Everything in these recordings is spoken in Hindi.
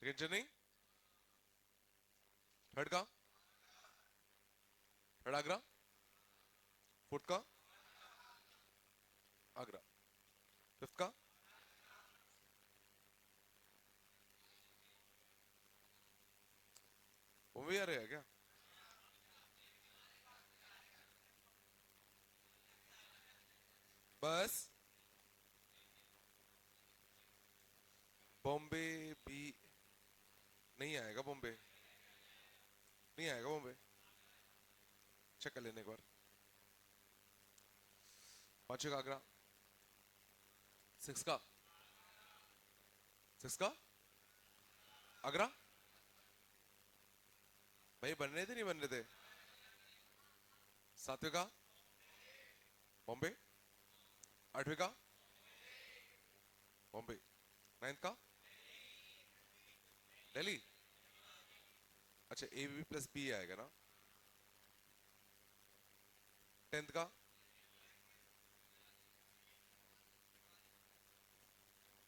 सेकंड चेन्नई, थर्ड का, थर्ड आगरा, फोर्थ का आगरा, फिफ्थ का बॉम्बे आ रहेगा क्या? बस बॉम्बे भी नहीं आएगा, बॉम्बे नहीं आएगा, बॉम्बे चेक कर लेने एक बार। पांचवे का आगरा, सिक्स का, सिक्स का आगरा, भाई बन रहे थे नहीं बन रहे थे? सातवें का बॉम्बे, आठवें का बॉम्बे, नाइन्थ का दिल्ली। अच्छा ए बी प्लस बी आएगा ना। टेंथ का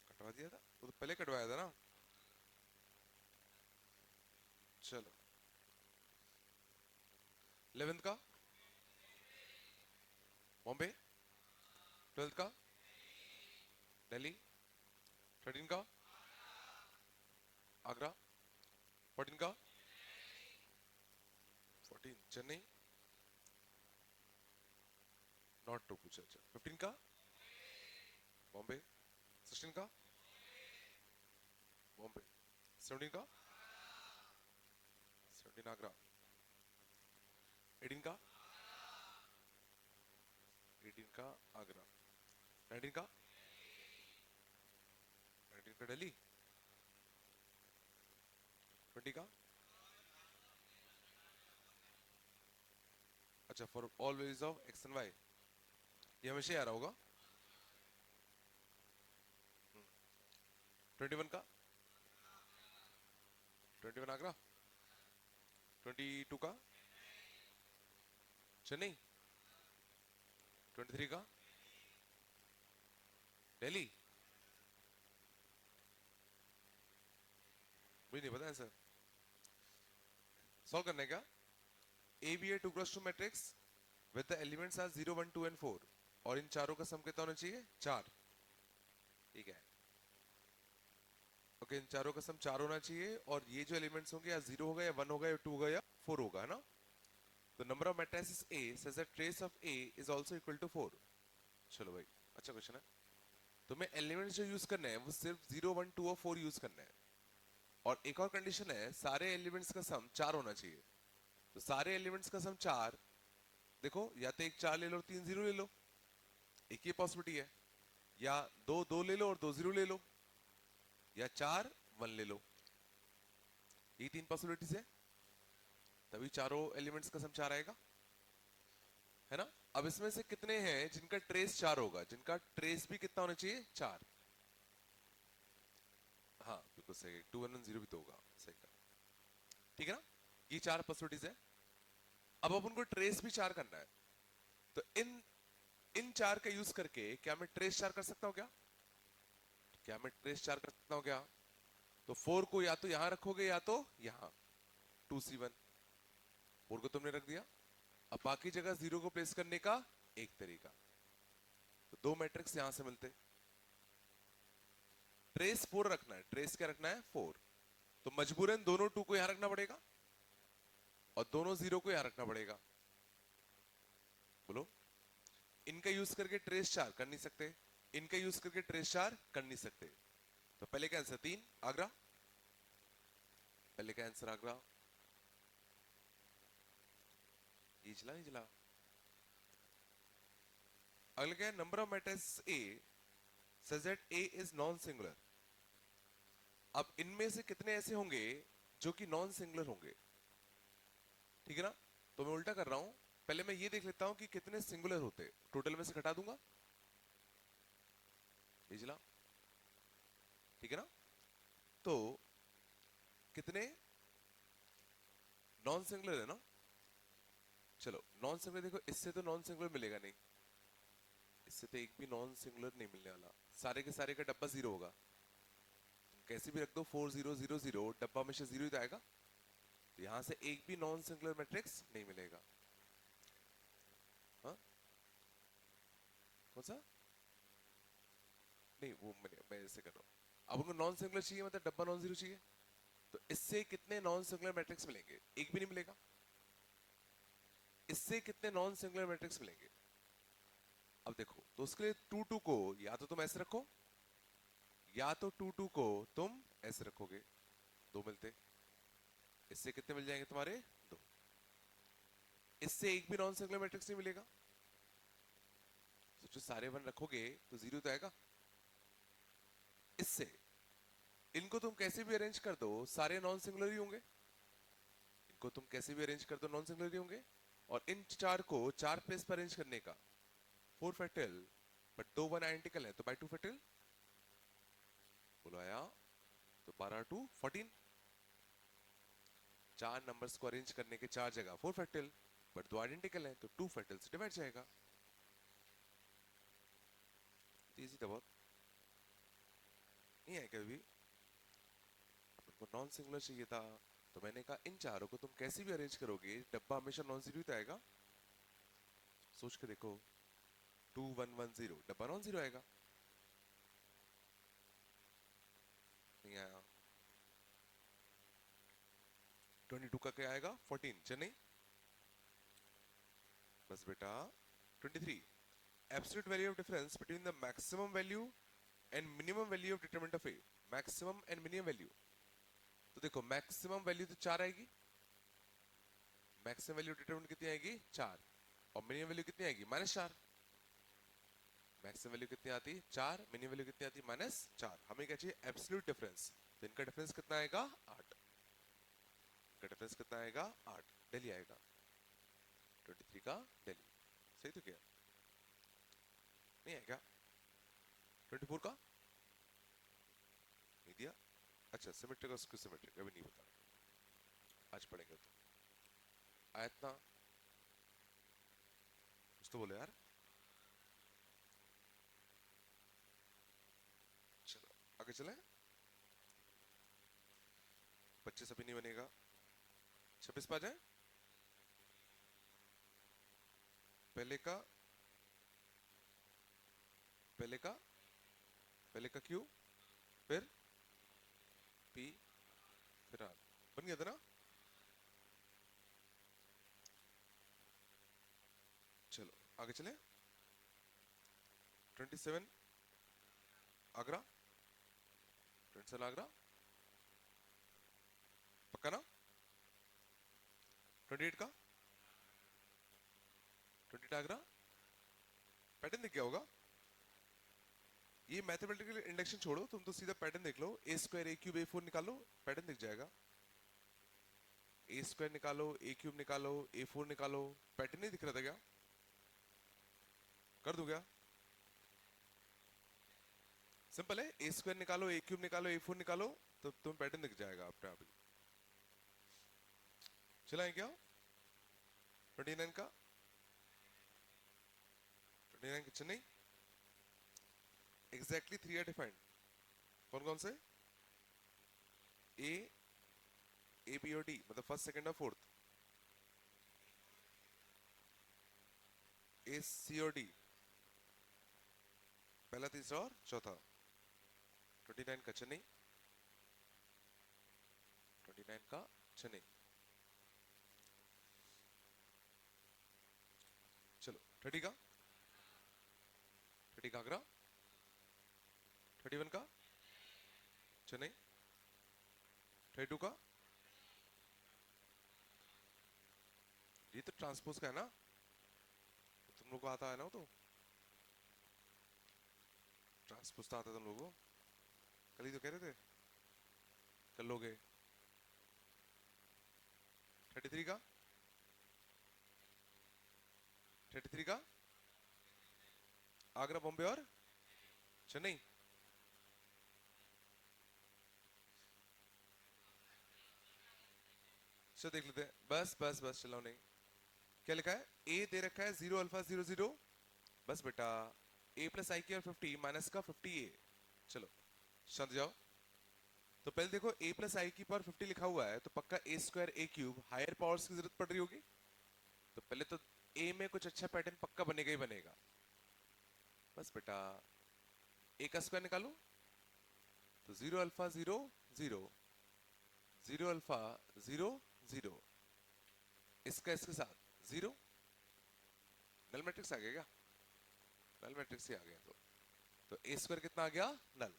कटवा दिया था, वो तो पहले कटवाया था ना। चलो 11th का बॉम्बे, 12th का दिल्ली, 13 का आगरा, 14 का 14 चेन्नई, नॉट टू पूछा। अच्छा 15 का बॉम्बे, 16 का बॉम्बे, 17 का 17 आगरा, 18 का 18 का आगरा, 19 का 19 का दिल्ली, 20 का। अच्छा for all values of x and y, ये हमेशा ही आ रहा होगा। 21 का 21 आगरा, 22 का चेन्नई, 23 का दिल्ली, मुझे नहीं पता आंसर। सॉल्व करने का। A be a two cross two matrix with the elements are 0 1 2 and 4, और इन चारों का सम कितना होना चाहिए? 4। ठीक है, ओके इन चारों का सम 4 होना चाहिए, और ये जो एलिमेंट्स होंगे या 0 होगा या 1 होगा या 2 होगा या 4 होगा, है ना। तो number of matrices A such that trace of A is also equal to 4। चलो भाई अच्छा क्वेश्चन है। तुम्हें एलिमेंट्स जो यूज करने हैं वो सिर्फ 0 1 2 और 4 यूज करने हैं, और एक और कंडीशन है सारे एलिमेंट्स का सम 4 होना चाहिए। तो सारे एलिमेंट्स का सम 4, देखो या तो एक 4 ले लो, 3 0 ले लो, एक ही पॉसिबिलिटी है, या दो 2 ले लो और 2 0 ले लो, या 4 1 ले लो, ये तीन पॉसिबिलिटीज है। तभी चारों एलिमेंट्स का सम 4 आएगा, है ना। अब इसमें से कितने हैं जिनका ट्रेस 4 होगा? जिनका ट्रेस भी कितना होना चाहिए? 4। हाँ बिल्कुल सही, 2 1 0 भी तो होगा, सही कहा, ठीक है ना। ये 4 पॉसिबिलिटीज है। अब उनको ट्रेस भी 4 करना है, तो इन इन 4 का यूज करके क्या मैं ट्रेस 4 कर सकता हूं क्या? क्या मैं ट्रेस 4 कर सकता हूं क्या? तो 4 को या तो यहां रखोगे या तो यहां, 2 C 1, 4 को तुमने रख दिया। अब बाकी जगह 0 को प्लेस करने का एक तरीका, तो दो मैट्रिक्स यहां से मिलते, ट्रेस 4 रखना है, ट्रेस क्या रखना है? 4। तो मजबूरन दोनों 2 को यहां रखना पड़ेगा और दोनों 0 को यहां रखना पड़ेगा। बोलो, इनका यूज करके ट्रेस 4 कर नहीं सकते, इनका यूज करके ट्रेस 4 कर नहीं सकते। तो पहले का आंसर 3 आगरा, पहले का आंसर आगरा। इजला इजला। अगले क्या है? Number of matrix A such that A is non singular. अब इनमें से कितने ऐसे होंगे जो कि नॉन सिंगुलर होंगे? ठीक है ना। तो मैं उल्टा कर रहा हूं, पहले मैं ये देख लेता हूं कि कितने सिंगुलर होते, टोटल में से घटा दूंगा, इजला, ठीक है ना। तो कितने नॉन सिंगुलर है ना। चलो नॉन सिंगुलर देखो, इससे तो नॉन सिंगुलर मिलेगा नहीं, इससे तो एक भी नॉन सिंगुलर नहीं मिलने वाला, सारे के सारे का डब्बा 0 होगा। कैसे भी रख दो 4 0 0 0, डब्बा हमेशा जीरो ही तो आएगा, तो यहां से एक भी नॉन सिंगुलर मैट्रिक्स नहीं मिलेगा। हाँ कौन सा? नहीं वो मैं ऐसे कर रहा हूँ, अब उनको नॉन सिंगुलर चाहिए मतलब डब्बा नॉन जीरो चाहिए, तो इससे कितने नॉन सिंगुलर मैट्रिक्स मिलेंगे? एक भी नहीं मिलेगा। इससे कितने नॉन सिंगुलर मैट्रिक्स मिलेंगे? अब देखो, तो उसके लिए टू टू को या तो तुम ऐसे रखो, या तो टू टू को तुम ऐसे रखोगे, दो मिलते। इससे कितने मिल जाएंगे तुम्हारे? दो। इससे एक भी नॉन सिंगुलर मैट्रिक्स नहीं मिलेगा, सोचो सारे वन रखोगे तो जीरो तो आएगा। इससे इनको तुम कैसे भी अरेंज कर दो सारे नॉन सिंगुलर ही होंगे, इनको तुम कैसे भी अरेंज कर दो नॉन सिंगुलर ही होंगे। और इन चार को चार प्लेस पर अरेंज करने का फोर फैक्टोरियल, बट दो वन आइडेंटिकल है तो बाय टू फैक्टोरियल। बोलो आया? तो 12 टू 14, चार नंबर्स को अरेंज करने के चार जगह फोर फैक्टोरियल, बट दो आइडेंटिकल है तो टू फैक्टोरियल से डिवाइड जाएगा। इजी था बहुत, नहीं है कभी। उनको नॉन सिंगुलर चाहिए था, तो मैंने कहा इन चारों को तुम कैसे भी अरेंज करोगे डब्बा हमेशा नॉन जीरो ही तो आएगा। सोच के देखो, 2110 डब्बा नॉन जीरो आएगा, नहीं आया। 22 का क्या आएगा? 14 चेन्नई। बस बेटा 23, absolute value of difference between the maximum value and minimum value of determinant of A. Maximum and minimum value, तो देखो मैक्सिमम वैल्यू तो 4 आएगी, मैक्सिमम वैल्यू डिटरमिनेंट कितनी आएगी? 4, और मिनिमम वैल्यू कितनी आएगी? -4। मैक्सिमम वैल्यू कितनी आती? 4, मिनिमम वैल्यू कितनी आती? -4। हमें क्या चाहिए? एब्सोल्यूट डिफरेंस, तो इनका डिफरेंस कितना आएगा? 8। इनका डिफरेंस कितना आएगा? 8। दिल्ली आएगा 23 का, दिल्ली। सही तो क्या? नहीं आएगा 24 का? नहीं दिया। अच्छा सिमेट्रिक और स्क्यू सिमेट्रिक अभी नहीं बता, आज पढ़ेंगे। तो आया इतना, कुछ तो बोले यार। चलो आगे चले, 25 अभी नहीं बनेगा, 26 पे आ जाए। पहले का, पहले का, पहले का क्यू, फिर पी, फिर आर, बन गया था ना। चलो आगे चले, 27 आगरा, 27 आगरा, पक्का ना? 28 का, 28 आगरा, पैटर्न दिख गया होगा। ये मैथमेटिकल इंडक्शन छोड़ो, तुम तो सीधा पैटर्न देख लो, ए स्क्वायर ए क्यूब ए फोर निकालो, पैटर्न दिख जाएगा। ए स्क्वायर निकालो, ए क्यूब निकालो, ए फोर निकालो, पैटर्न नहीं दिख रहा था क्या? कर दूं क्या? सिंपल है, ए स्क्वायर निकालो, ए क्यूब निकालो, ए फोर निकालो, तो तुम्हें पैटर्न दिख जाएगा अपने आप ही। चलाएं क्या? 29 का, 29 की चेन्नई, एग्जैक्टली 3 आर डिफाइंड। कौन कौन से? ए, ए बी और डी, मतलब फर्स्ट सेकंड और फोर्थ। ए सी और डी, पहला तीसरा और चौथा। 29 का चेन्नई, 29 का चेन्नई। चलो 30 का, 30 का आगरा, 31 का चेन्नई, 32 का, ये तो ट्रांसपोज का है ना, तुम लोग को आता है ना? वो तो ट्रांसपोज तो आता है तुम लोगों को, कल ही तो कह रहे थे कर लोगे। 33 का, 33 का आगरा बॉम्बे और चेन्नई। चलो देख लेते हैं, बस बस बस चलो नहीं। क्या लिखा है? ए दे रखा है 0 अल्फा 0 0, बस बेटा ए प्लस आई की और 50 माइनस का 50 ए। चलो शांत जाओ, तो पहले देखो a प्लस आई की पावर 50 लिखा हुआ है, तो पक्का a square a cube higher powers की जरूरत पड़ रही होगी। तो पहले तो a में कुछ अच्छा पैटर्न पक्का बनेगा ही बनेगा। बस बेटा a का स्क्वायर निकालो, तो 0 अल्फा 0 0, 0 अल्फा 0 0, इसका इसके साथ 0, नल मैट्रिक्स आ गया क्या? नल मैट्रिक्स ही आ गया। तो a स्क्वायर कितना आ गया? नल।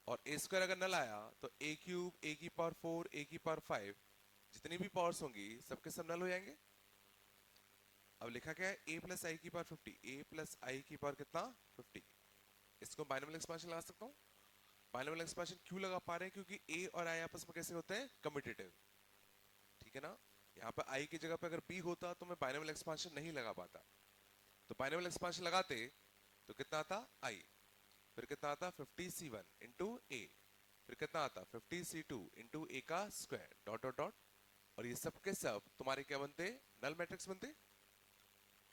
और a स्क्वायर अगर नल आया तो a क्यूब, a की पावर 4, a की पावर 5, जितनी भी पावर्स होंगी सबके सब नल हो जाएंगे। अब लिखा क्या है? a प्लस आई की पावर 50, a प्लस आई की पावर कितना? 50। इसको बाइनोमियल एक्सपेंशन लगा सकता हूँ। बाइनोमियल एक्सपेंशन क्यों लगा पा रहे हैं? क्योंकि a और i आपस में कैसे होते हैं? कम्यूटेटिव। ठीक है ना? यहाँ पर i की जगह पे अगर b होता तो मैं बाइनोमियल एक्सपेंशन नहीं लगा पाता। तो बाइनोमियल एक्सपेंशन लगाते तो कितना आता? i। फिर कितना आता? 50c1 into a। फिर कितना आता? 50c2 इंटू a का स्क्वायर डॉट डॉट डॉट। और ये सब के सब तुम्हारे क्या बनते? नल मैट्रिक्स बनते।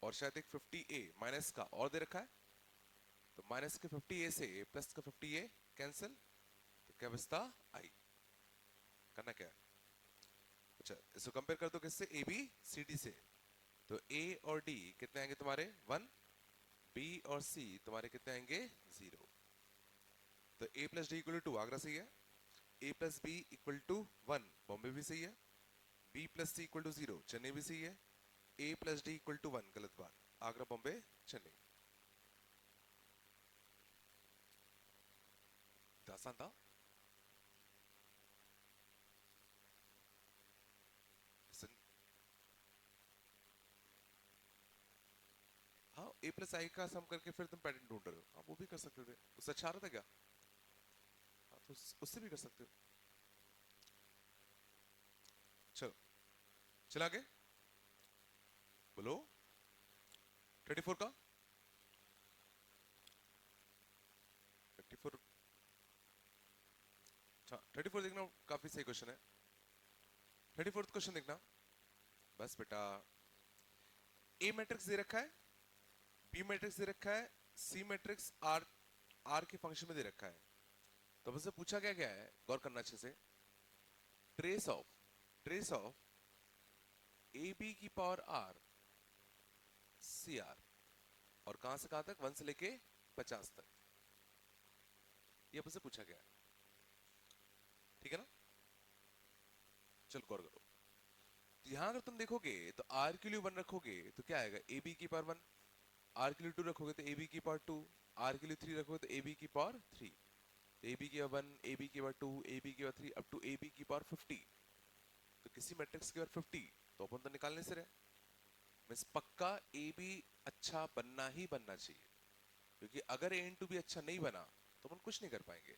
और शायद एक 50a माइनस का और दे रखा है, तो माइनस के 50a से प्लस का 50a कैंसिल, तो क्या बचता? i। करना क्या है? अच्छा, इसको कंपेयर कर दो किससे? a b c d से। तो a और d कितने आएंगे तुम्हारे? 1। b और c तुम्हारे कितने आएंगे? 0। तो a plus D equal to Agra सही है, a plus B equal to 1 Bombay भी सही है, b plus C equal to 0 Chennai भी सही है, a plus D equal to 1 गलत बात, आगरा बॉम्बे चेन्नई। तो आसान था। सन- हाँ, a प्लस आई का सम करके फिर तुम पैटर्न ढूंढ रहे हो, हाँ वो भी कर सकते थे, उससे अच्छा आ रहा था क्या? हाँ, तो उससे भी कर सकते हो। चलो चला आगे, बोलो 34 का। 34। अच्छा 34 देखना, काफी सही क्वेश्चन है। 34th क्वेश्चन देखना। बस बेटा, ए मैट्रिक्स दे रखा है, बी मैट्रिक्स दे रखा है, सी मैट्रिक्स आर आर के फंक्शन में दे रखा है। तो मुझसे पूछा क्या क्या है, गौर करना अच्छे से। ट्रेस ऑफ ए बी की पावर आर सी आर, और कहां से कहां तक? 1 से लेके 50 तक। ये मुझसे पूछा गया है। ठीक है ना? चलो गौर करो। तो यहां अगर तुम देखोगे तो आर के लिए 1 रखोगे तो क्या आएगा? ए बी की पावर 1। आर के लिए 2 रखोगे तो ए बी की पावर 2। आर के लिए 3 रखोगे तो ए बी की पावर 3। ए बी की पावर 1, ए बी की पावर 2, ए बी की power 3, up to A B की पावर 50। तो किसी मैट्रिक्स की पावर 50 तो अपन तो निकालने से रहे। मींस पक्का ए बी अच्छा बनना ही बनना चाहिए, क्योंकि अगर ए इंटू बी अच्छा नहीं बना तो अपन कुछ नहीं कर पाएंगे।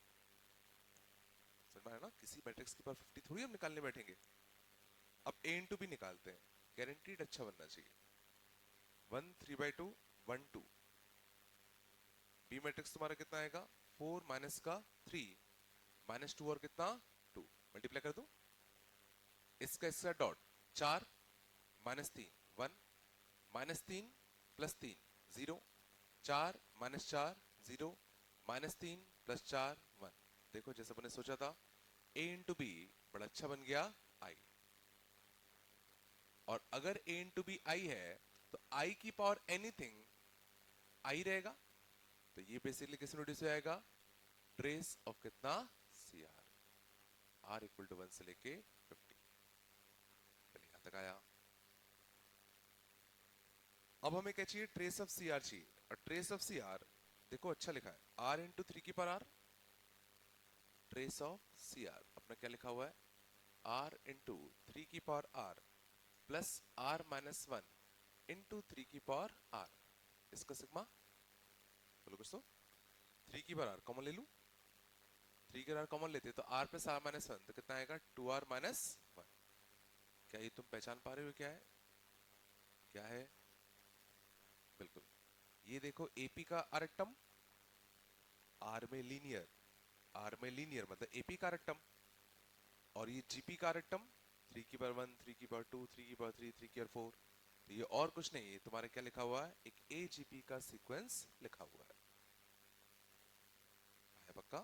समझ में आया ना? किसी मैट्रिक्स की पावर 50 थोड़ी हम निकालने बैठेंगे। अब ए इंटू बी निकालते हैं, गारंटीड अच्छा बनना चाहिए। 1 3/2 1 2। बी मैट्रिक्स तुम्हारा कितना आएगा? 4 माइनस का 3 माइनस 2 और कितना? 2। मल्टीप्लाई कर दो, इसका इसका dot, 4 minus 3 1, minus 3 plus 3 0, 4 minus 4 0, minus 3 plus 4 1। देखो जैसे मैंने सोचा था, a इंटू बी बड़ा अच्छा बन गया i। और अगर a इंटू बी आई है तो i की पावर एनीथिंग i रहेगा। तो ये बेसिकली किस नोटिस हो जाएगा? ट्रेस ऑफ कितना? C R. R equal to 1 से लेके 50। चलिए यहां तक आया। अब हमें क्या चाहिए? ट्रेस ऑफ सी आर चाहिए। और ट्रेस ऑफ सी आर देखो अच्छा लिखा है, आर इंटू 3 की power R. Trace of C R अपना क्या लिखा हुआ है? आर इंटू 3 की power R plus R minus 1 into 3 की पावर आर। इसका सिग्मा बोलो कुछ तो। 3 की पावर आर कॉमन ले लूं, 3 की पावर कॉमन लेते तो आर प्लस आर माइनस 1 तो कितना आएगा? 2r minus 1। क्या ये तुम पहचान पा रहे हो क्या है? क्या है? बिल्कुल, ये देखो एपी का आरक्टम, आर में लीनियर, आर में लीनियर मतलब एपी का आरक्टम। और ये जीपी का आरक्टम, 3 की पावर 1, 3 की पावर 2, 3 की पावर 3, 3 की पावर 4। तो ये और कुछ नहीं, ये तुम्हारे क्या लिखा हुआ है? एक एजीपी का सीक्वेंस लिखा हुआ है पक्का?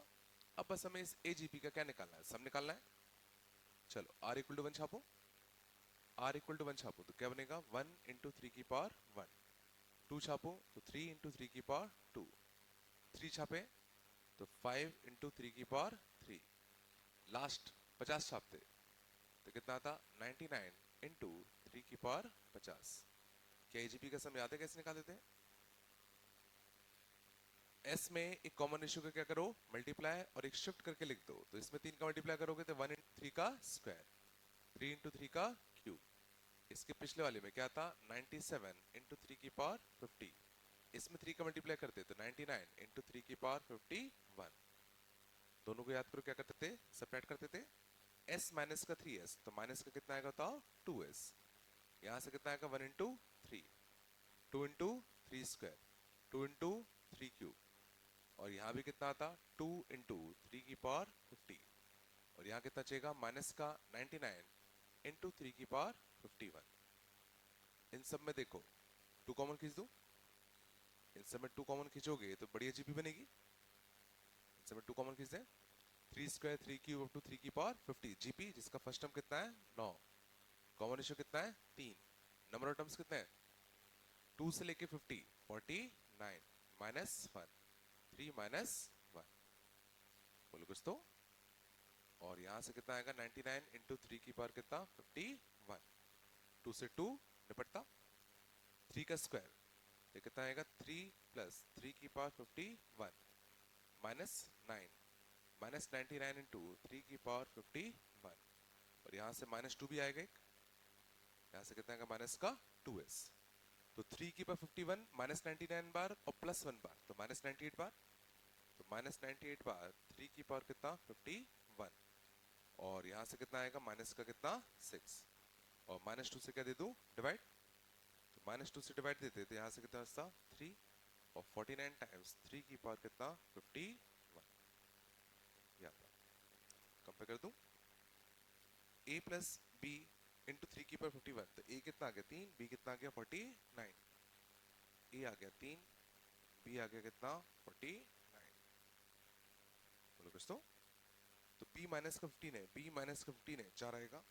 अब बस हमें इस AGP का क्या निकालना है, सम निकालना है। चलो r इक्वल टू 1 छापो, r इक्वल टू 1 छापो तो क्या बनेगा 1 इंटू 3 की पावर 1, 2 छापो तो 3 इंटू 3 की पावर 2, 3 छापे तो 5 इंटू 3 की पावर 3, लास्ट 50 छापते तो कितना आता 99 इंटू 3 की पावर 50। क्या AGP का सम याद है कैसे निकालते थे? S में एक कॉमन रेशियो का क्या करो मल्टीप्लाई और एक शिफ्ट करके लिख दो, तो इसमें 3 का मल्टीप्लाई करोगे तो 1 इंटू 3 का स्क्वायर, 3 इंटू 3 का क्यूब। इसके पिछले वाले में क्या था 97 इंटू 3 की पावर 50, इसमें 3 का मल्टीप्लाई करते तो 99 इंटू 3 की पावर 51। दोनों को याद करो क्या करते थे, सबट्रैक्ट करते थे। S माइनस का 3S तो माइनस का कितना आएगा बताओ 2S, यहाँ से कितना आएगा 1 into 3, 2 into 3 square, 2 into 3 cube, और यहाँ भी कितना आता 2 इंटू 3 की पावर 50, और यहाँ कितना चाहिएगा माइनस का 99 इंटू 3 की पावर 51। इन सब में देखो 2 कॉमन खींच दो, इन सब में 2 कॉमन खींचोगे तो बड़ी अजीब बनेगी। इन सब में 2 कॉमन खींच दें, 3 स्क्वायर 3 क्यूब अप टू 3 की पावर 50 जीपी, जिसका फर्स्ट टर्म कितना है 9, कॉमन रेशियो कितना है 3, नंबर ऑफ टर्म्स कितने हैं 2 से लेके 50 49 माइनस 1 3 माइनस 1, बोलो कुछ तो। और यहां से कितना आएगा 99 इंटू 3 की पावर कितना 51, 2 से 2 निपटता, 3 का स्क्वायर ये कितना आएगा 3 प्लस 3 की पावर 51 माइनस 9 माइनस 99 इंटू 3 की पावर 51, और यहाँ से माइनस 2 भी आएगा एक, यहाँ से कितना आएगा माइनस का 2s, तो 3 की पावर 51 माइनस 99 बार और प्लस 1 बार तो माइनस 98 बार, तो माइनस 98 बार 3 की पावर कितना 51, और यहाँ से कितना आएगा माइनस का कितना 6, और माइनस 2 से क्या दे दूं डिवाइड, तो माइनस 2 से डिवाइड देते तो यहाँ से कितना बचता 3, और 49 टाइम्स 3 की पावर कितना 51, यहाँ था कंपेयर कर दूं a प्लस बी इंटू 3 की पावर 51, तो a कितना आ गया 3, b कितना आ गया 49, a आ गया 3, b आ गया कितना 49, बोलो कुछ तो b माइनस का 15 है, b माइनस का 15 है 4 आएगा।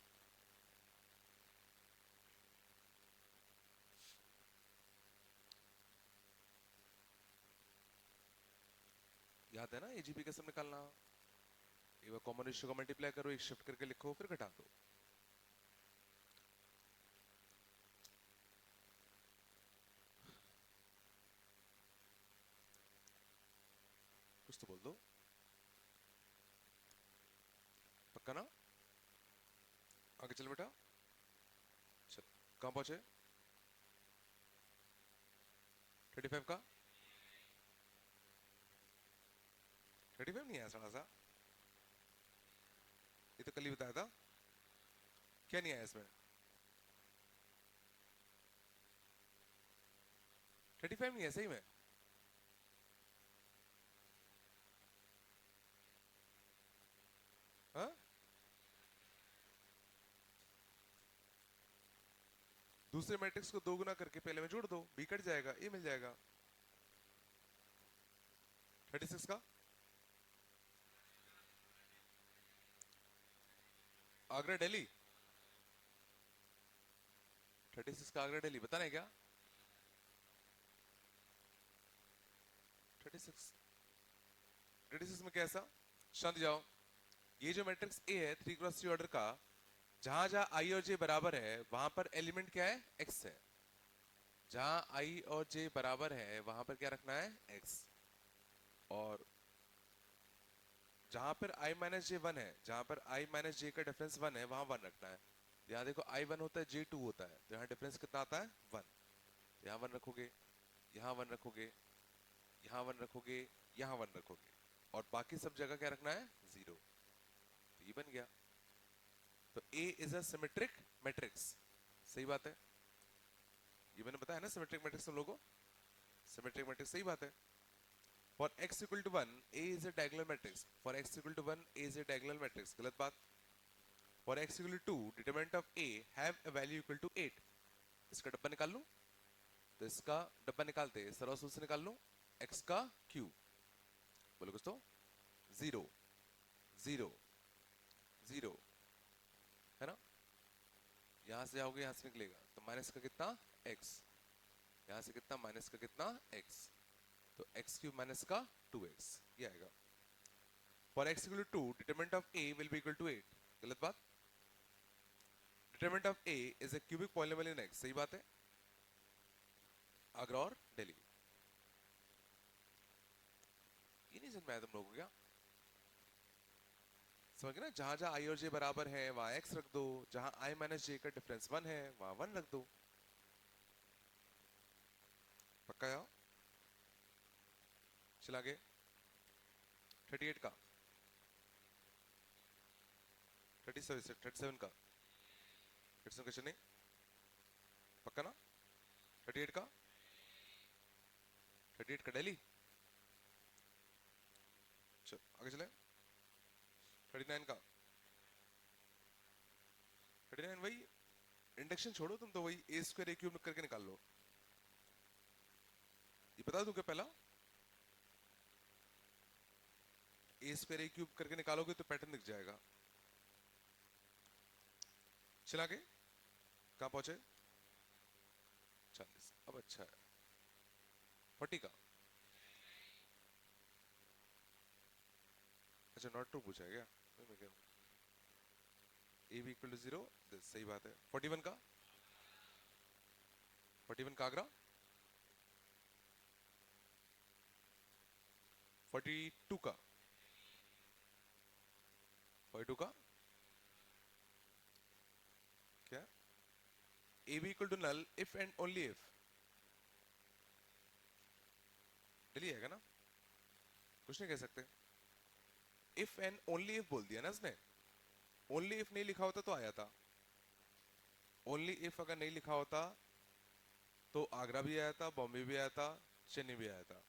याद है ना AGP का सम निकालना, एक बार कॉमन रेशियो का मल्टीप्लाई करो, एक शिफ्ट करके लिखो फिर घटा दो। कुछ तो बोल दो, पक्का ना? आगे चल बेटा, चल कहाँ पहुंचे 35 का 35 नहीं आया साढ़ा सा, ये तो कल ही बताया था, क्या नहीं आया इसमें 35 नहीं है सही में, हाँ दूसरे मैट्रिक्स को 2 गुना करके पहले में जोड़ दो, बी कट जाएगा ए मिल जाएगा। 36 का आगरा दिल्ली, 36 का आगरा दिल्ली बताना है क्या 36, 36 में कैसा शांत जाओ, ये जो मैट्रिक्स ए है 3x3 ऑर्डर का, जहां जहां आई और जे बराबर है वहां पर एलिमेंट क्या है एक्स है, जहां आई और जे बराबर है वहां पर क्या रखना है एक्स, और जहां पर i माइनस जे 1 है, जहां पर i माइनस जे का डिफरेंस 1 है वहां 1 रखना है। यहाँ देखो i 1 होता है j 2 होता है, तो यहाँ डिफरेंस कितना आता है 1, तो यहाँ 1 रखोगे, यहाँ 1 रखोगे, यहाँ 1 रखोगे, यहाँ 1 रखोगे, और बाकी सब जगह क्या रखना है 0, तो ये बन गया। तो A is a symmetric matrix, सही बात है, ये मैंने बताया ना सिमेट्रिक मैट्रिक्स तुम लोगों को, सिमेट्रिक मैट्रिक्स सही बात है। For x equal to 1, A is a diagonal matrix. For x equal to 1, A is a diagonal matrix. गलत बात। For x equal to 2, determinant of A have a value equal to 8. इसका डब्बा निकाल लूं, तो इसका डब्बा निकालते सरल सूत्र से निकाल लूं x का क्यूब, बोलो कुछ तो 0, 0 0 है ना, यहां से जाओगे यहां से निकलेगा तो माइनस का कितना x, यहां से कितना माइनस का कितना x, तो x क्यूब माइनस का 2x ये आएगा। For x equal to 2 determinant of a will be equal to 8, गलत बात। Determinant of a is a cubic polynomial in x, सही बात है। आगरा और दिल्ली, ये नहीं समझ में आया तुम लोगों को क्या? समझ गए ना, जहां जहां i और j बराबर है वहां x रख दो, जहां i माइनस j का डिफरेंस 1 है वहां 1 रख दो। पक्का यार? चला आगे 38 का 37 का 37 क्वेश्चन नहीं, पक्का ना? 38 का 38 का डेली, चल आगे चले। 39 का 39 वही इंडक्शन छोड़ो तुम तो, वही ए स्क्वायर ए क्यूब करके निकाल लो। ये बता दूं क्या, पहला ए स्क्वायर ए क्यूब करके निकालोगे तो पैटर्न दिख जाएगा। चला के कहां पहुंचे 40, अब अच्छा है। 40 का अच्छा नॉट ट्रू पूछा है क्या, वही मैं कह रहा हूं। ए बी इक्वल टू 0, सही बात है। 41 का 41 का आगरा 42 का 42 का क्या, A B equal to null if and only if, चलिए आएगा ना, कुछ नहीं कह सकते। इफ एंड ओनली इफ बोल दिया ना इसने, ओनली इफ नहीं लिखा होता तो आया था, ओनली इफ अगर नहीं लिखा होता तो आगरा भी आया था, बॉम्बे भी आया था, चेन्नई भी आया था।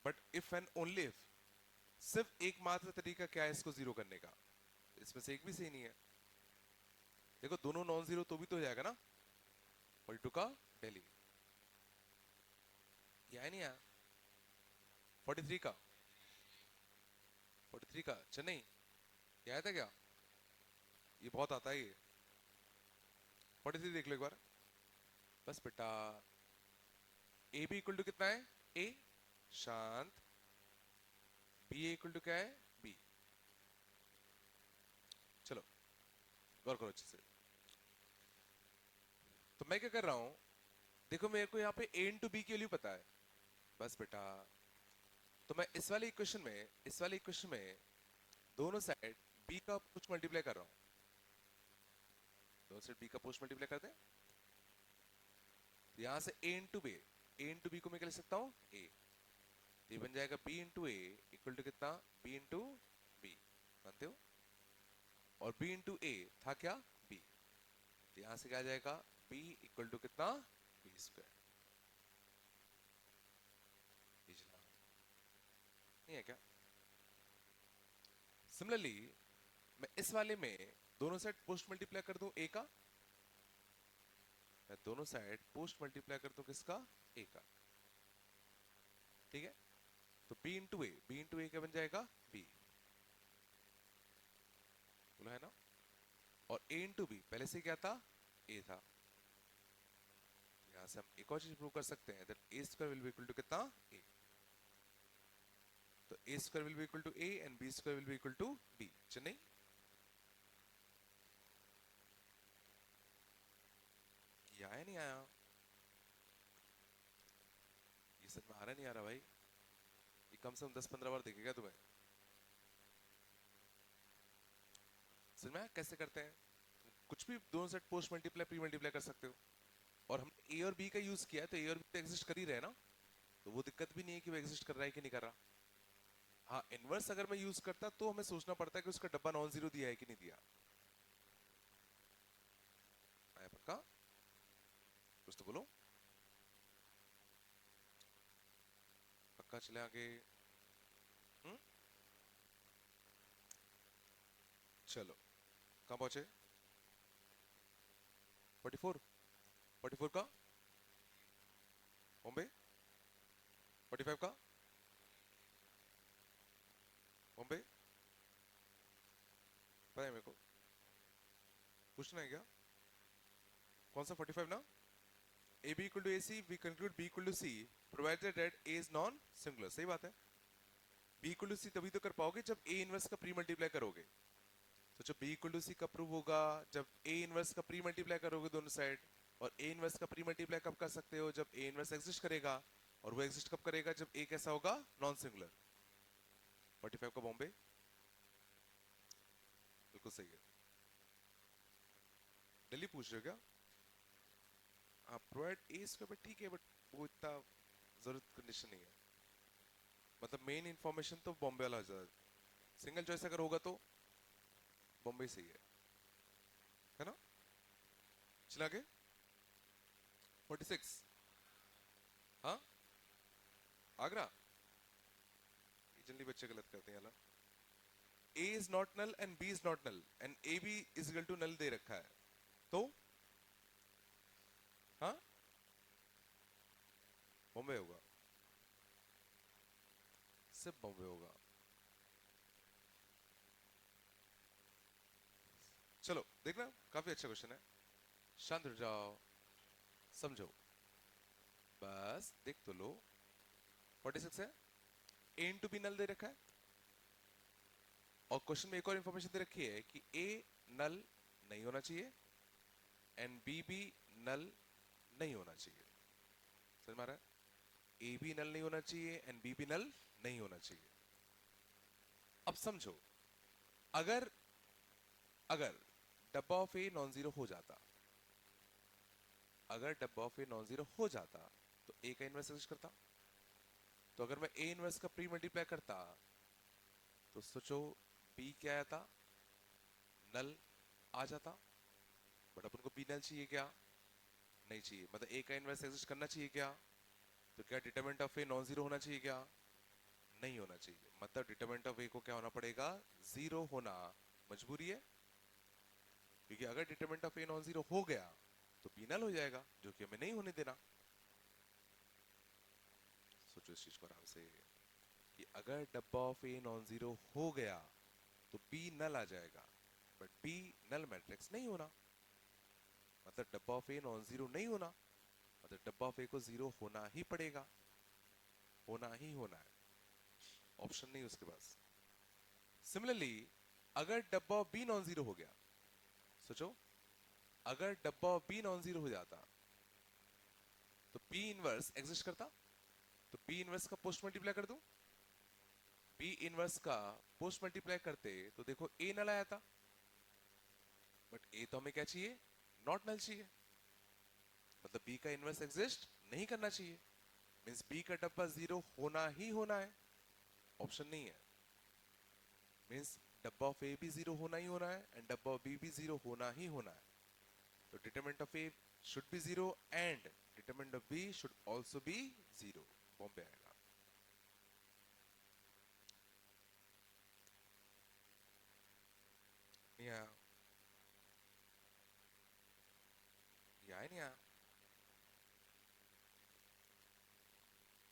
But if and only if, सिर्फ एकमात्र तरीका क्या है इसको जीरो करने का, इसमें से एक भी सही नहीं है। देखो दोनों नॉन जीरो तो भी तो हो जाएगा ना। 42 का दिल्ली, ये आया नहीं आया। 43 का 43 का चेन्नई, ये आया था क्या, ये बहुत आता है ये। 43 देख लो एक बार बस बेटा। ए बी इक्वल टू कितना है ए, शांत। बी इक्वल टू क्या है बी, चलो गौर करो अच्छे से। तो मैं क्या कर रहा हूं, देखो मेरे को यहाँ पे ए इंटू बी की वैल्यू पता है, बस बेटा। तो मैं इस वाले इक्वेशन में दोनों साइड बी का पुश मल्टीप्लाई कर रहा हूं, दोनों साइड बी का पुश मल्टीप्लाई कर दें, तो यहां से ए इंटू बी को मैं क्या लिख सकता हूं ए, तो ये बन जाएगा B into A equal to कितना बी इंटू बी, मानते हो? और बी इंटू ए था क्या बी, तो यहां से क्या आ जाएगा बी इक्वल टू कितना बी स्क्वायर। नहीं है क्या? सिमिलरली मैं इस वाले में दोनों साइड पोस्ट मल्टीप्लाई कर दूं ए का, मैं दोनों साइड पोस्ट मल्टीप्लाई कर दूं किसका ए का, ठीक है? तो b इंटू ए क्या बन जाएगा b, बोला है ना। और a इंटू बी पहले से क्या था a था, यहां से हम एक और चीज प्रूव कर सकते हैं that a square will be equal to कितना a, तो a square will be equal to a and b square will be equal to b। Chennai, ये आया नहीं आया, ये सच में आ रहा नहीं आ रहा भाई, ये कम से कम 10-15 बार दिखेगा तुम्हें। समझ में आया कैसे करते हैं? कुछ भी दोनों side post multiply pre multiply कर सकते हो, और हम ए और बी का यूज किया तो ए और बी तो एग्जिस्ट कर ही रहे ना, तो वो दिक्कत भी नहीं है कि वो एग्जिस्ट कर रहा है कि नहीं कर रहा। हाँ इनवर्स अगर मैं यूज करता तो हमें सोचना पड़ता है कि उसका डब्बा नॉन जीरो दिया है कि नहीं दिया। आया पक्का? कुछ तो बोलो, पक्का चले आगे। हम्म, चलो कहाँ पहुंचे 44, 44 का बॉम्बे, 45 का बॉम्बे, पता है मेरे को, पूछना है क्या? कौन सा 45 ना? A B equal to A C, we conclude B equal to C provided that A is non singular. सही बात है। बी इक्वल टू सी तभी तो कर पाओगे जब ए इनवर्स का प्री मल्टीप्लाई करोगे। तो जब बी इक्वल टू सी कब प्रूव होगा? जब ए इनवर्स का प्री मल्टीप्लाई करोगे दोनों साइड। और ए इनवर्स का प्री मल्टीप्लाई कब कर सकते हो? जब ए इनवर्स एग्जिस्ट करेगा। और वो एग्जिस्ट कब करेगा? जब ए कैसा होगा? Non singular. 45 का बॉम्बे बिल्कुल सही है। दिल्ली पूछ रहे हो क्या? आप प्रोवाइड ए स्क्वायर ठीक है, बट वो इतना जरूरत कंडीशन नहीं है। मतलब मेन इंफॉर्मेशन तो बॉम्बे वाला ज्यादा। सिंगल चॉइस अगर होगा तो बॉम्बे सही है ना? चला के 46। हाँ, आगरा। ये जल्दी बच्चे गलत करते हैं ना। A is not null and B is not null and AB is equal to null दे रखा है, तो हाँ बॉम्बे होगा, सिर्फ बॉम्बे होगा। चलो देखना, काफी अच्छा क्वेश्चन है। शांत हो जाओ, समझो, बस देख तो लो। 46 है। A इंटू बी नल दे रखा है, और क्वेश्चन में एक और इंफॉर्मेशन दे रखी है कि A नल नहीं होना चाहिए एंड B भी नल नहीं होना चाहिए। समझ में आ रहा है? A भी नल नहीं होना चाहिए एंड B भी नल नहीं होना चाहिए। अब समझो, अगर अगर डब्बा ऑफ ए नॉन जीरो हो जाता, अगर डब्बा ऑफ ए नॉन जीरो हो जाता तो ए का इनवर्स एग्जिस्ट करता। तो अगर मैं ए इनवर्स का प्री मल्टीप्लाई करता तो सोचो बी क्या आया था? नल आ जाता। बट अपन को बी नल चाहिए क्या? नहीं चाहिए। मतलब ए का इनवर्स एग्जिस्ट करना चाहिए क्या? तो क्या determinant of a non zero होना चाहिए क्या? नहीं होना चाहिए। मतलब डिटरमिनेंट ऑफ ए को क्या होना पड़ेगा? जीरो होना मजबूरी है, क्योंकि अगर determinant of a non zero हो गया तो बी नल हो जाएगा, जो कि हमें नहीं होने देना। सोचो इस चीज को आराम से, कि अगर डब्बा ऑफ ए नॉन जीरो हो गया तो बी नल आ जाएगा, बट बी नल मैट्रिक्स नहीं होना। मतलब डब्बा ऑफ ए नॉन जीरो नहीं होना, मतलब डब्बा ऑफ ए को जीरो होना ही पड़ेगा, होना ही होना है, ऑप्शन नहीं उसके पास। सिमिलरली अगर डब्बा ऑफ बी नॉन जीरो हो गया, सोचो अगर डब्बा ऑफ बी नॉन जीरो हो जाता तो बी इनवर्स एग्जिस्ट करता। तो बी इनवर्स का पोस्ट मल्टीप्लाई कर दूं, बी इनवर्स का पोस्ट मल्टीप्लाई करते तो देखो ए नल आया था, बट ए तो हमें क्या चाहिए? नॉट नल चाहिए। मतलब बी का इनवर्स एग्जिस्ट नहीं करना चाहिए, मींस बी का डब्बा जीरो होना ही होना है, ऑप्शन नहीं है। मींस डब्बा ऑफ ए भी जीरो होना ही होना है एंड डब्बा ऑफ बी भी जीरो होना ही होना है। तो determinant of A should be zero and determinant of B should also be zero. Bombay आएगा। नहीं आया? ये आया नहीं आया?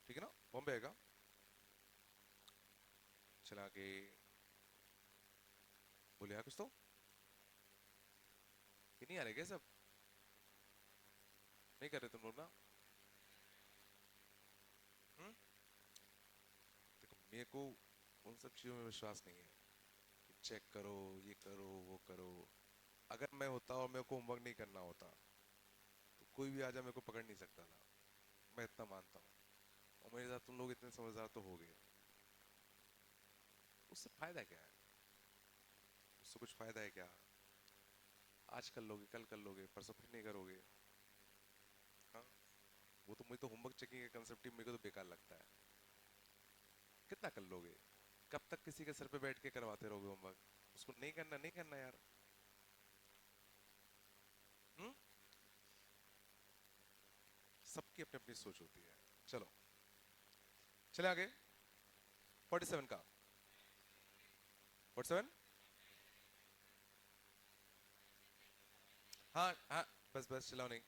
ठीक है ना, बॉम्बे आएगा। चला आगे, बोले कुछ तो ये नहीं आ रहे क्या सब? नहीं कर रहे तुम लोग ना? हम्म? देखो मेरे को उन सब चीजों में विश्वास नहीं है कि चेक करो, ये करो, वो करो। अगर मैं होता और मेरे को होमवर्क नहीं करना होता तो कोई भी आजा मेरे को पकड़ नहीं सकता था। मैं इतना मानता हूँ। और मेरे साथ तुम लोग इतने समझदार तो हो गए, उससे फायदा क्या है? उससे कुछ फायदा है क्या? आज कर लोगे, कल कर लोगे, परसों फिर नहीं करोगे। हाँ, वो तो मुझे तो होमवर्क चेकिंग का कंसेप्ट ही मेरे को तो बेकार लगता है। कितना कर लोगे? कब तक किसी के सर पे बैठ के करवाते रहोगे होमवर्क? उसको नहीं करना, नहीं करना यार। हम्म? सबकी अपनी अपनी सोच होती है। चलो चले आगे। 47 का 47। हाँ हाँ, बस बस चलाओ नहीं।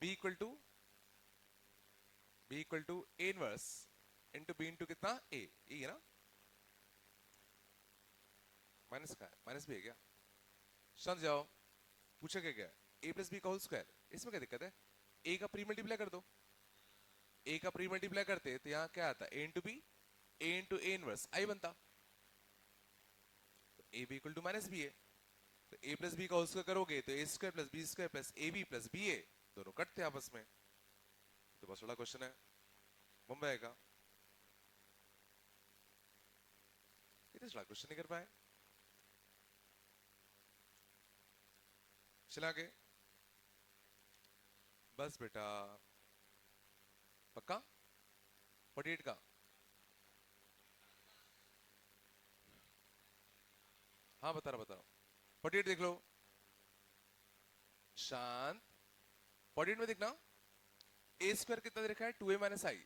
b equal to A inverse into b into कितना a, ये है ना? माइनस का है, माइनस भी है क्या? समझ जाओ, पूछा क्या क्या, ए प्लस बी का होल स्क्वायर, इसमें क्या दिक्कत है, ए का प्री मल्टीप्लाई कर दो, ए का प्री मल्टीप्लाई करते तो यहाँ क्या आता, A into B, A into A inverse I बनता, तो A B equal to minus B है, तो ए प्लस बी का होल स्क्वायर करोगे तो A square plus B square plus A B plus B A, दोनों कटते हैं आपस में, तो बस बड़ा क्वेश्चन है, बम्बई आएगा, इतना बड़ा क्वेश्चन नहीं कर पाए, चला के, बस बेटा, पक्का 48 का, हाँ बता रहा 48 देख लो, शांत, 48 में देखना, ए स्क्वायर कितना दे रखा है, 2a माइनस आई,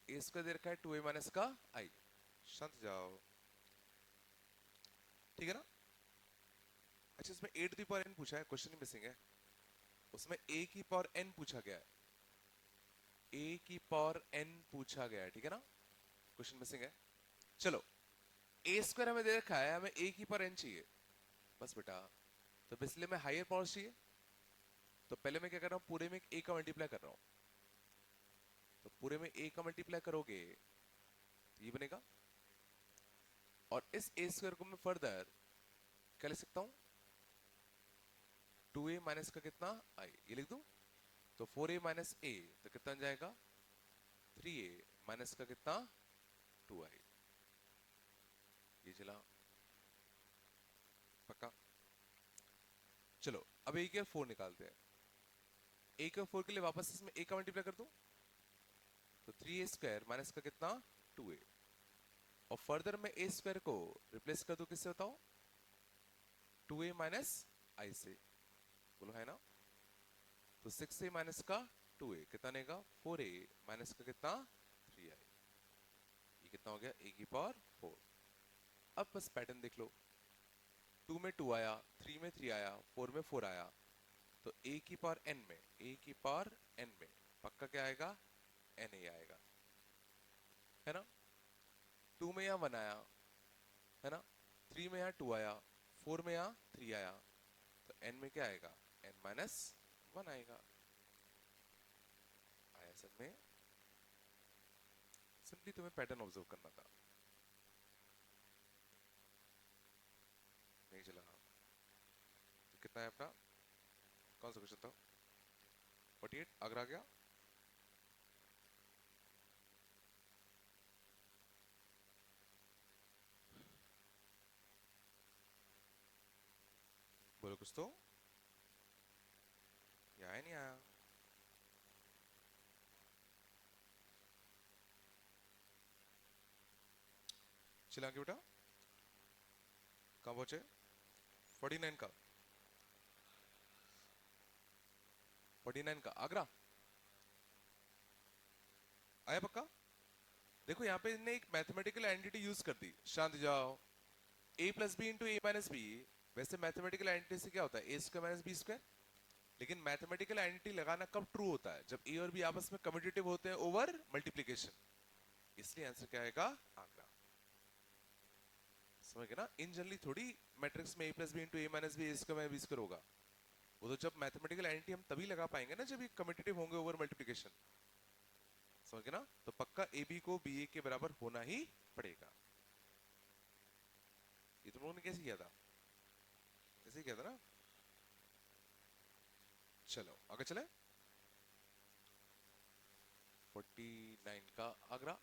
ए स्क्वायर दे रखा है 2a माइनस का आई, शांत जाओ, ठीक है ना। अच्छा इसमें ए टू द पावर n पूछा है, क्वेश्चन ही मिसिंग है, उसमें a की पावर n पूछा गया है, a की पावर n पूछा गया है, ठीक है ना, क्वेश्चन मिसिंग है। चलो ए स्क्वायर हमें दे रखा है, हमें a की पावर n चाहिए, बस बेटा, तो इसलिए मैं हायर पावर चाहिए, तो पहले मैं क्या कर रहा हूँ, पूरे में a का मल्टीप्लाई कर रहा हूँ, तो पूरे में a का मल्टीप्लाई करोगे तो ये बनेगा, और इस a स्क्वायर को मैं फर्दर क्या लिख सकता हूँ, 2a माइनस का कितना i, ये लिख दूं, तो 4a माइनस a तो कितना बन जाएगा, 3a माइनस का कितना 2i, ये चला, पक्का। चलो अब a के 4 निकालते हैं, a के 4 के लिए वापस इसमें a का मल्टीप्लाई कर दूं, तो 3a स्क्वायर माइनस का कितना 2a, और फर्दर मैं a स्क्वायर को रिप्लेस कर दूं किससे बताओ, 2a माइनस i से, बोलो है ना, तो 6a माइनस का 2a कितना बनेगा, 4a माइनस का कितना 3i, ये कितना हो गया, a की पावर 4। अब बस पैटर्न देख लो, 2 में 2 आया, 3 में 3 आया, 4 में 4 आया, तो a की पावर n में, a की पावर n में पक्का क्या आएगा, n ही आएगा, है ना। 2 में यहाँ 1 आया, है ना, 3 में यहाँ 2 आया, 4 में यहाँ 3 आया, तो n में क्या आएगा, n माइनस 1 आएगा, आया सब में, सिंपली तुम्हें पैटर्न ऑब्जर्व करना था, नहीं चला, तो कितना है अपना, कौन सा क्वेश्चन था, 48 आगरा गया, बोलो कुछ तो, ये आया नहीं आया, चला के बेटा, कहाँ पहुंचे, 49 का, 49 का आगरा आया पक्का। देखो यहाँ पे इन्हें एक मैथमेटिकल एंटिटी यूज कर दी, शांत जाओ, a plus B into A minus B, वैसे मैथमेटिकल एंटिटी से क्या होता है, A square minus B square, लेकिन मैथमेटिकल एंटिटी लगाना कब ट्रू होता है, जब ए और बी आपस में कम्यूटेटिव होते हैं ओवर मल्टीप्लीकेशन, इसलिए आंसर क्या आएगा, आगरा, समझ गए ना। इन जनरली थोड़ी मैट्रिक्स में a plus B into A minus B square minus B square होगा, वो तो जब मैथमेटिकल एंटिटी हम तभी लगा पाएंगे ना जब ये कम्यूटेटिव होंगे ओवर मल्टीप्लिकेशन, समझ गए ना, तो पक्का ए बी को बी ए के बराबर होना ही पड़ेगा, ये तुम लोगों ने कैसे किया था, ऐसे ही किया था ना। चलो आगे चले, 49 का आगरा,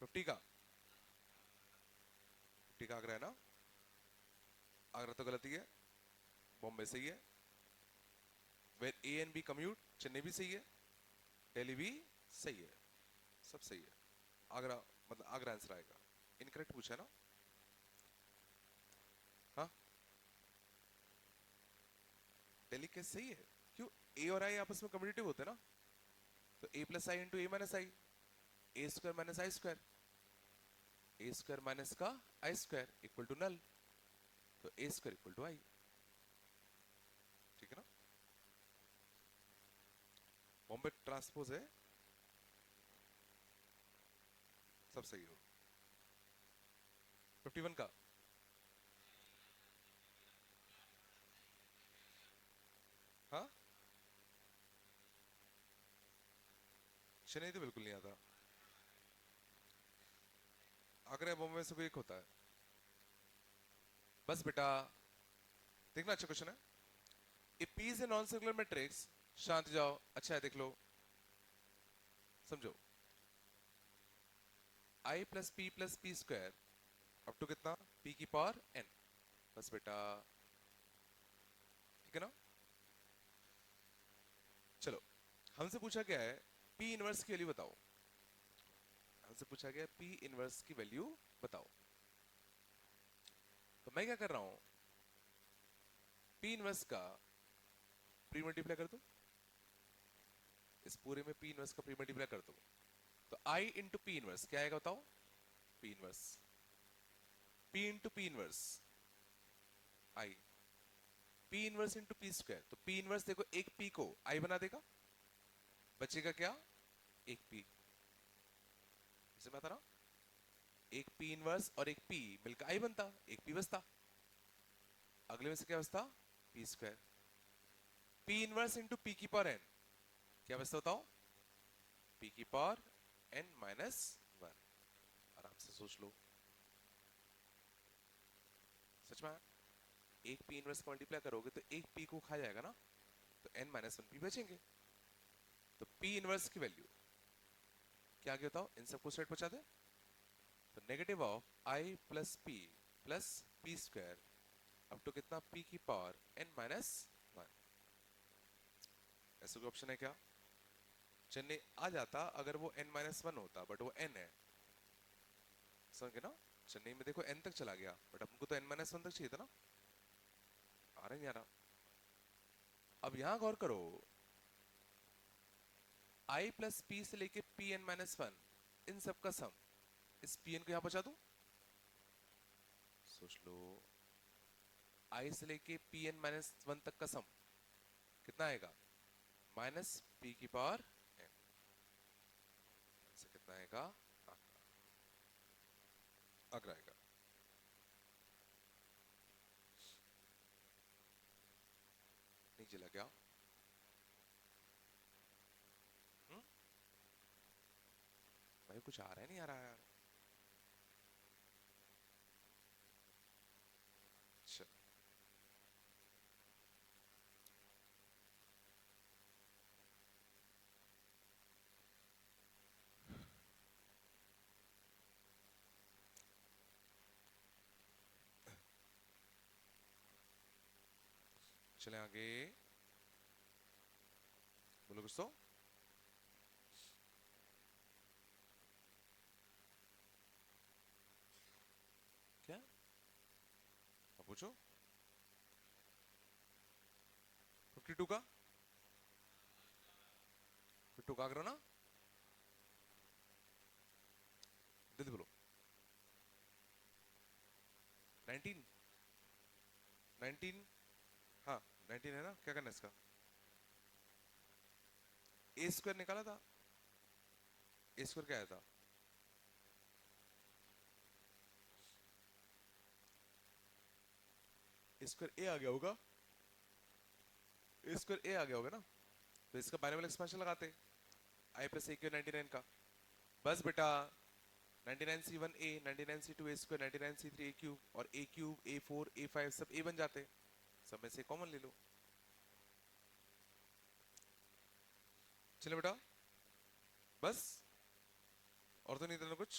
50 का, 50 का आगरा है ना, आगरा तो गलती है, बॉम्बे सही है, where A and B commute, Chennai भी सही है, दिल्ली भी सही है, सब सही है, आगरा मतलब आगरा आंसर आएगा, इनकरेक्ट पूछा है ना, हाँ दिल्ली कैसे सही है, क्यों, ए और आई आपस में कम्यूटेटिव होते हैं ना, तो A plus I into A minus I, A square minus I square, A square minus का आई स्क्वायर इक्वल टू नल, तो ए स्क्वायर इक्वल टू आई, ठीक है ना, बॉम्बे ट्रांसपोज है, सब सही हो, 51 का हाँ चेन्नई तो बिल्कुल नहीं आता, आगरा बॉम्बे से कोई एक होता है। बस बेटा, देखना अच्छा क्वेश्चन है। A P is a non circular matrix, शांत जाओ, अच्छा है देख लो, समझो। I plus P square up to कितना, पी की पावर एन। बस बेटा, ठीक है ना। चलो, हमसे पूछा गया है पी इनवर्स की वैल्यू बताओ। हमसे पूछा गया पी इनवर्स की वैल्यू बताओ। तो मैं क्या कर रहा हूं, पी इनवर्स का प्री मल्टीप्लाई कर दूं, इस पूरे में पी इनवर्स का प्री मल्टीप्लाई कर दूं, तो आई इंटू पी इनवर्स क्या आएगा बताओ। P inverse, P into P inverse आई, P inverse into P square, तो पी इनवर्स देखो एक पी को आई बना देगा, बचेगा क्या, एक पी। इसे मैं बता रहा हूं, एक पी इनवर्स और एक पी मिलकर आई बनता, एक पी बचता। अगले में से क्या बचता, P square. P inverse into P की पावर एन क्या बचता बताओ, पी की पावर एन माइनस वन। आराम से सोच लो, सच में एक पी इनवर्स का मल्टीप्लाई करोगे तो एक पी को खा जाएगा ना, तो एन माइनस वन पी बचेंगे। तो पी इनवर्स की वैल्यू क्या आ गया बताओ, इन सबको सेट पहुंचा दे, तो negative of I plus P square up to कितना, पी की पावर एन माइनस वन। ऐसा कोई ऑप्शन है क्या, चेन्नई आ जाता अगर वो n माइनस वन होता, बट वो n है, समझ गए ना। चेन्नई में देखो n तक चला गया, बट हमको तो n माइनस वन तक चाहिए था ना। आ रहा नहीं आ रहा। अब यहां गौर करो, i प्लस पी से लेके पी एन माइनस वन, इन सब का सम, इस पी एन को यहां बचा दूं, सोच लो। i से लेके पी एन माइनस वन तक का सम कितना आएगा, माइनस पी की पावर एन, से कितना आएगा, अगर आएगा। नहीं चला क्या, हम्म, भाई कुछ आ रहा है नहीं आ रहा है यार। अच्छा, चले आगे, बोलो कुछ तो। क्या, अब पूछो। 52 का, 52 का करो ना, जल्दी बोलो। 19, 19, हाँ 19 है ना, क्या करना है इसका, ए स्क्वायर निकाला था, ए स्क्वायर क्या आया था, ए स्क्वायर ए आ गया होगा, ए स्क्वायर ए आ गया होगा ना, तो इसका बाइनोमियल एक्सपेंशन लगाते, आई प्लस ए क्यू 99 का। बस बेटा, 99c1 ए, 99c2 ए स्क्वायर, 99c3 ए क्यूब, और ए क्यूब ए फोर ए फाइव सब ए बन जाते, सब में से कॉमन ले लो। चलो बेटा, बस, और तो नहीं देना कुछ।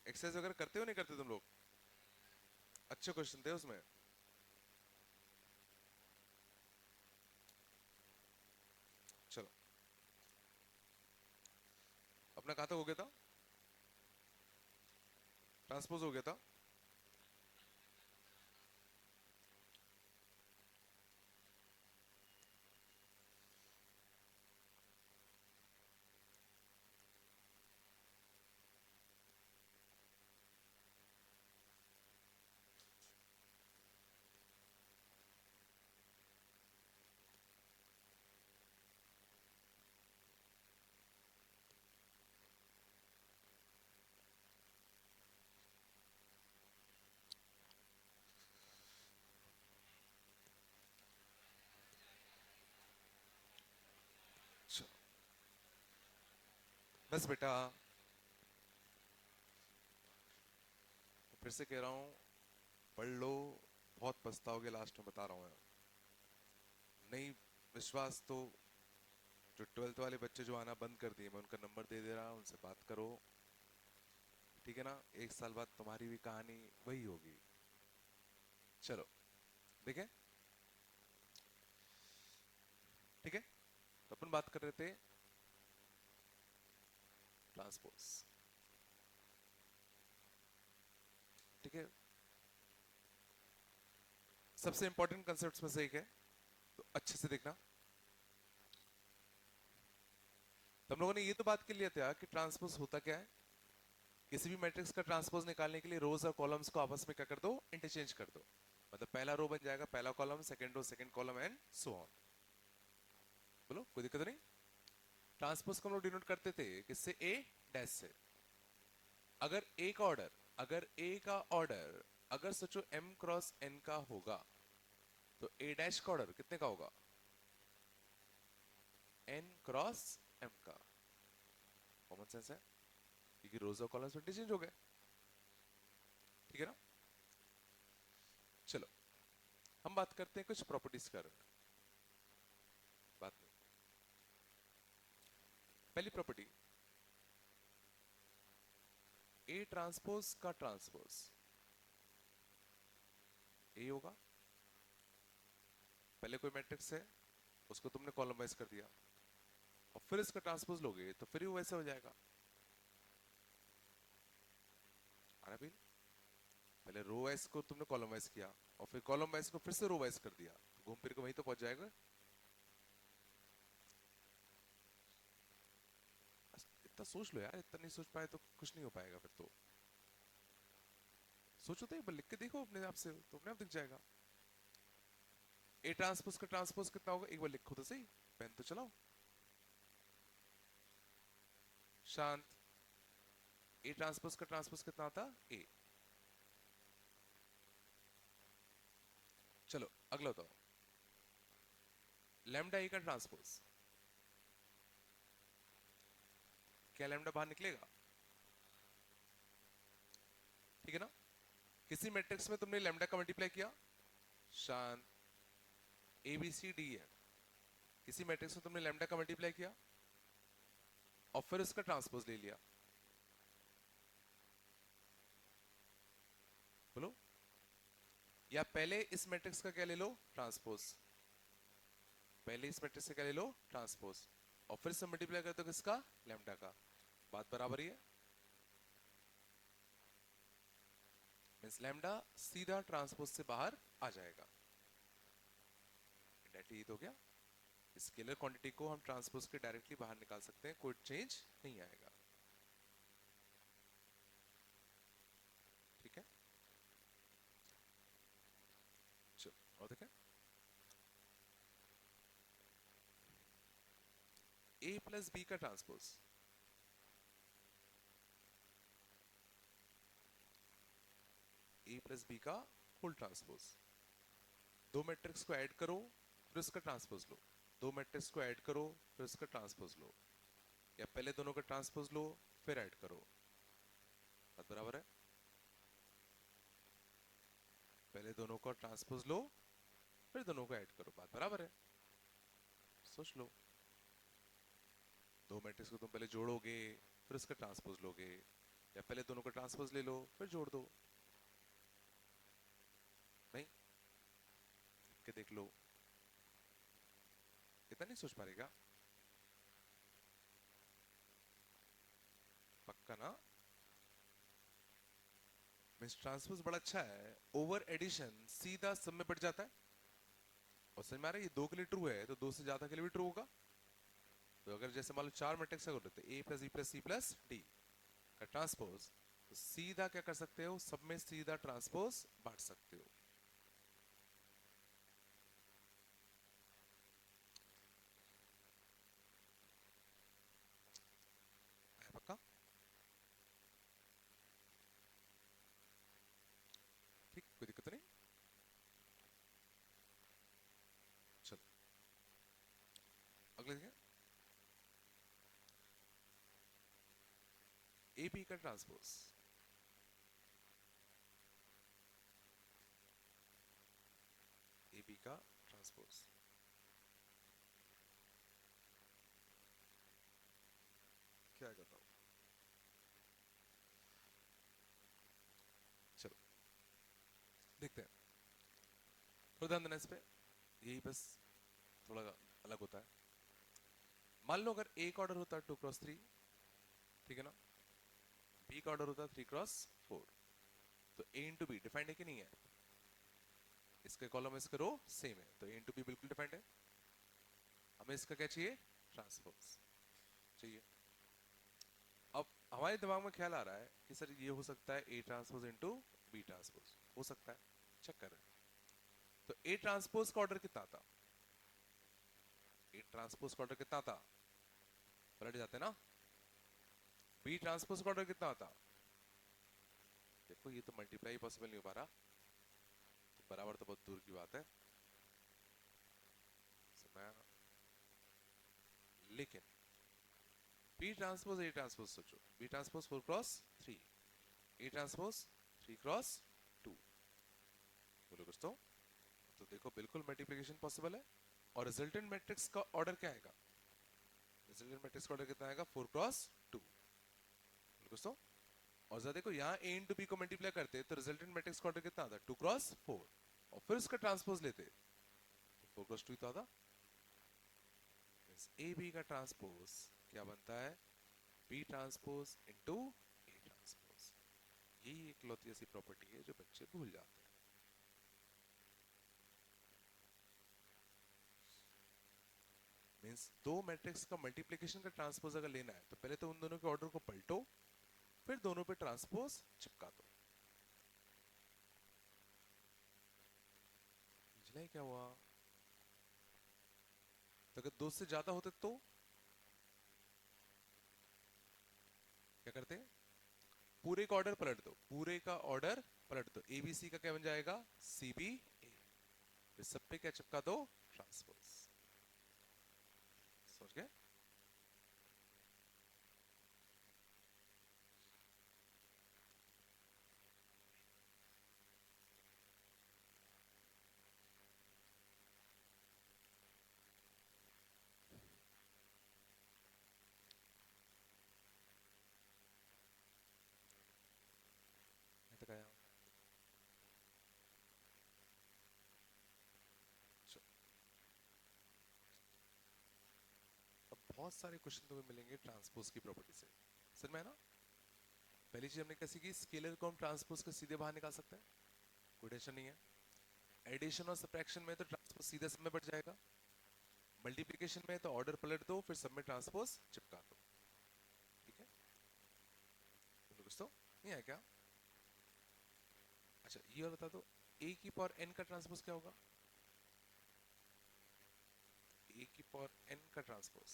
एक्सरसाइज वगैरह करते हो नहीं करते तुम लोग, अच्छे क्वेश्चन थे उसमें। चलो, अपना कहाँ तक हो गया था, ट्रांसपोज हो गया था। बस बेटा, फिर से कह रहा हूं, पढ़ लो, बहुत पछताओगे लास्ट में, बता रहा हूं। नहीं विश्वास तो जो 12th वाले बच्चे जो आना बंद कर दिए, मैं उनका नंबर दे दे रहा हूं, उनसे बात करो, ठीक है ना? 1 साल बाद तुम्हारी भी कहानी वही होगी। चलो देखें, ठीक है? तो अपन बात कर रहे थे ट्रांसपोज, ठीक है? सबसे इंपॉर्टेंट कंसेप्ट में से एक है, तो अच्छे से देखना। तो हम लोगों ने ये तो बात कर लिया था कि ट्रांसपोज होता क्या है। किसी भी मैट्रिक्स का ट्रांसपोज निकालने के लिए रोज और कॉलम्स को आपस में क्या कर दो, इंटरचेंज कर दो। मतलब पहला रो बन जाएगा पहला column, second row second column, and so on. बोलो, कोई दिक्कत नहीं? ट्रांसपोज को हम लोग डिनोट करते थे किससे? ए डैश से। अगर ए का ऑर्डर, अगर ए का ऑर्डर अगर सोचो m क्रॉस n का होगा, तो ए डैश का ऑर्डर कितने का होगा? n क्रॉस m का। कॉमन सेंस है, क्योंकि रोज और कॉलम्स इंटरचेंज हो गए, ठीक है ना? चलो हम बात करते हैं कुछ प्रॉपर्टीज के बारे में। बात नहीं, पहली प्रॉपर्टी, ए ट्रांसपोज का ट्रांसपोज ए होगा। पहले कोई मैट्रिक्स है, उसको तुमने कॉलम वाइज कर दिया, और फिर इसका ट्रांसपोज लोगे तो फिर वो वैसे हो जाएगा। आ रहा भी? पहले रो वाइज को तुमने कॉलम वाइज किया, और फिर कॉलम वाइज को फिर से रो वाइज कर दिया, तो घूम फिर के वहीं तो पहुंच जाएगा। बस इतना सोच लो यार, इतना नहीं सोच पाए तो कुछ नहीं हो पाएगा फिर तो। सोचो तो एक बार, लिख के देखो अपने आप से, तो अपने आप दिख जाएगा। ए ट्रांसपोज का ट्रांसपोज कितना होगा, एक बार लिखो तो सही, पेन तो चलाओ। शांत। ए ट्रांसपोज का ट्रांसपोज कितना होता? ए। चलो अगला बताओ, लैम्डा ए का ट्रांसपोज, क्या लैम्डा बाहर निकलेगा? ठीक है ना? किसी मैट्रिक्स में तुमने लैम्डा का मल्टीप्लाई किया, शांत, ए बी सी डी है, किसी मैट्रिक्स में तुमने लैम्डा का मल्टीप्लाई किया और फिर उसका ट्रांसपोज ले लिया, बोलो। या पहले इस मैट्रिक्स का क्या ले लो, ट्रांसपोज, पहले इस मैट्रिक्स से क्या ले लो, ट्रांसपोज, और फिर से मल्टीप्लाई कर दो किसका, लैम्डा का। बात बराबर ही है। मींस लैम्डा सीधा ट्रांसपोज से बाहर आ जाएगा। इंडायरेक्टली तो क्या, स्केलर क्वांटिटी को हम ट्रांसपोज के डायरेक्टली बाहर निकाल सकते हैं, कोई चेंज नहीं आएगा, ठीक है? चलो और देखें, ए प्लस बी का ट्रांसपोज, ए प्लस बी का होल ट्रांसपोज। दो मैट्रिक्स को ऐड करो फिर उसका ट्रांसपोज लो, दो मैट्रिक्स को ऐड करो फिर उसका ट्रांसपोज लो, या पहले दोनों का ट्रांसपोज लो फिर ऐड करो। बात बराबर है? पहले दोनों का ट्रांसपोज लो फिर दोनों को ऐड करो, बात बराबर है? सोच लो, दो मैट्रिक्स को तुम पहले जोड़ोगे फिर उसका ट्रांसपोज लोगे, या पहले दोनों का ट्रांसपोज ले लो फिर जोड़ दो। नहीं, लिख के देख लो, इतना नहीं सोच पाएगा? पक्का ना? मींस ट्रांसपोज बड़ा अच्छा है, ओवर एडिशन सीधा सब में बढ़ जाता है। और समझ में आ रहा है, ये दो के लिए ट्रू है तो दो से ज्यादा के लिए भी ट्रू होगा। तो अगर जैसे मान लो चार मैट्रिक्स अगर होते A plus B plus C plus D का ट्रांसपोज, तो सीधा क्या कर सकते हो, सब में सीधा ट्रांसपोज बांट सकते हो। है पक्का? ठीक, कोई दिक्कत नहीं। चलो अगले देखें, ए बी का ट्रांसपोज, ए बी का ट्रांसपोज क्या करता हूं, चलो देखते हैं, थोड़ा ध्यान देना इस पे, यही बस थोड़ा अलग होता है। मान लो अगर ए का ऑर्डर होता है 2x3, ठीक है ना, बी का ऑर्डर होता है 3x4, तो ए इंटू बी डिफाइंड है कि नहीं है, इसके कॉलम इसका रो सेम है, तो ए इंटू बी बिल्कुल डिफाइंड है। हमें इसका क्या चाहिए, ट्रांसपोज चाहिए। अब हमारे दिमाग में ख्याल आ रहा है कि सर ये हो सकता है A transpose into B transpose, हो सकता है, चेक कर रहे हैं। तो ए ट्रांसपोज का ऑर्डर कितना था, ए ट्रांसपोज का ऑर्डर कितना था, पलट जाते ना, बी ट्रांसपोज का ऑर्डर कितना था, देखो ये तो मल्टीप्लाई पॉसिबल नहीं हो पा रहा, तो बराबर तो बहुत दूर की बात है, समय, लेकिन बी ट्रांसपोज ए ट्रांसपोज सोचो, B transpose 4x3, A transpose 3x2, बोलो कुछ तो देखो बिल्कुल मल्टीप्लिकेशन पॉसिबल है। और रिजल्टेंट मैट्रिक्स का ऑर्डर क्या आएगा, रिजल्टेंट मैट्रिक्स का ऑर्डर कितना आएगा, 4x2, बोलो कुछ तो। और जरा देखो यहाँ ए इंटू बी को मल्टीप्लाई करते तो रिजल्टेंट मैट्रिक्स का ऑर्डर कितना आता, 2x4, और फिर उसका ट्रांसपोज लेते तो 4x2 ही तो आता। ए बी का ट्रांसपोज क्या बनता है, B transpose into A transpose, यही इकलौती ऐसी प्रॉपर्टी है जो बच्चे भूल जाते हैं। मींस दो मैट्रिक्स का मल्टीप्लिकेशन का ट्रांसपोज अगर लेना है तो पहले तो उन दोनों के ऑर्डर को पलटो, फिर दोनों पे ट्रांसपोज चिपका दो। समझना है क्या हुआ, तो अगर दो से ज्यादा होते तो क्या करते, पूरे का ऑर्डर पलट दो, पूरे का ऑर्डर पलट दो, एबीसी का क्या बन जाएगा, सीबी ए, फिर सब पे क्या चिपका दो, ट्रांसपोज। समझ गए, मैं तक आया। चलो, अब बहुत सारे क्वेश्चन तुम्हें मिलेंगे ट्रांसपोज की प्रॉपर्टी से, सर मैं ना, पहली चीज हमने कैसी की, स्केलर को हम ट्रांसपोज के सीधे बाहर निकाल सकते हैं, कोई टेंशन नहीं है। एडिशन और सब्ट्रैक्शन में तो ट्रांसपोज सीधे सब में बढ़ जाएगा, मल्टीप्लिकेशन में तो ऑर्डर पलट दो फिर सब में ट्रांसपोज चिपका दो, ठीक है, तो कुछ तो नहीं है क्या। अच्छा ये बता दो, ए की पावर एन का ट्रांसपोज क्या होगा, ए की पावर एन का ट्रांसपोज,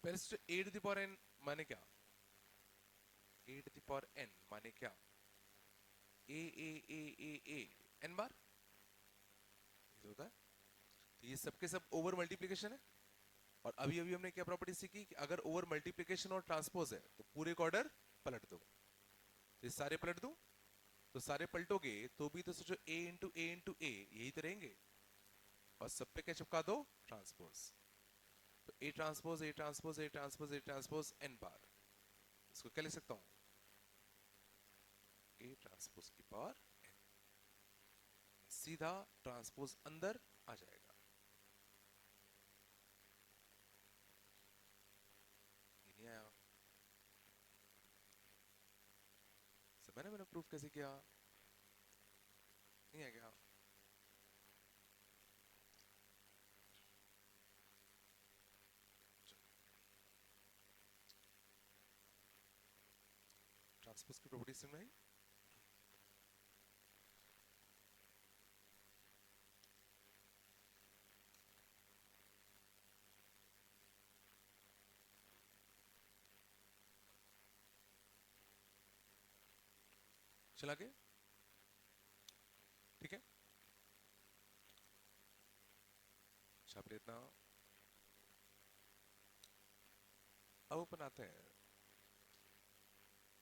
पहले से ए टू द पावर एन माने क्या, ए टू द पावर एन माने क्या, ए एन बार, ये होता है, तो ये सबके सब ओवर मल्टीप्लिकेशन है। और अभी अभी हमने क्या प्रॉपर्टी सीखी कि अगर ओवर मल्टीप्लिकेशन और ट्रांसपोज है तो पूरे का ऑर्डर पलट दो, तो ये सारे पलट दो, तो सारे पलटोगे तो भी तो सोचो ए इंटू ए यही तो रहेंगे, और सब पे क्या चिपका दो, ट्रांसपोज, तो A transpose A transpose A transpose A transpose N बार, इसको क्या लिख सकता हूं, ए ट्रांसपोज की पावर एन, सीधा ट्रांसपोज अंदर आ जाएगा, ये नहीं आया, मैंने प्रूफ कैसे किया, नहीं है क्या, ट्रांसपोज की प्रॉपर्टी समझ में आई। चला के, ठीक है, छाप लेना। अब अपन आते हैं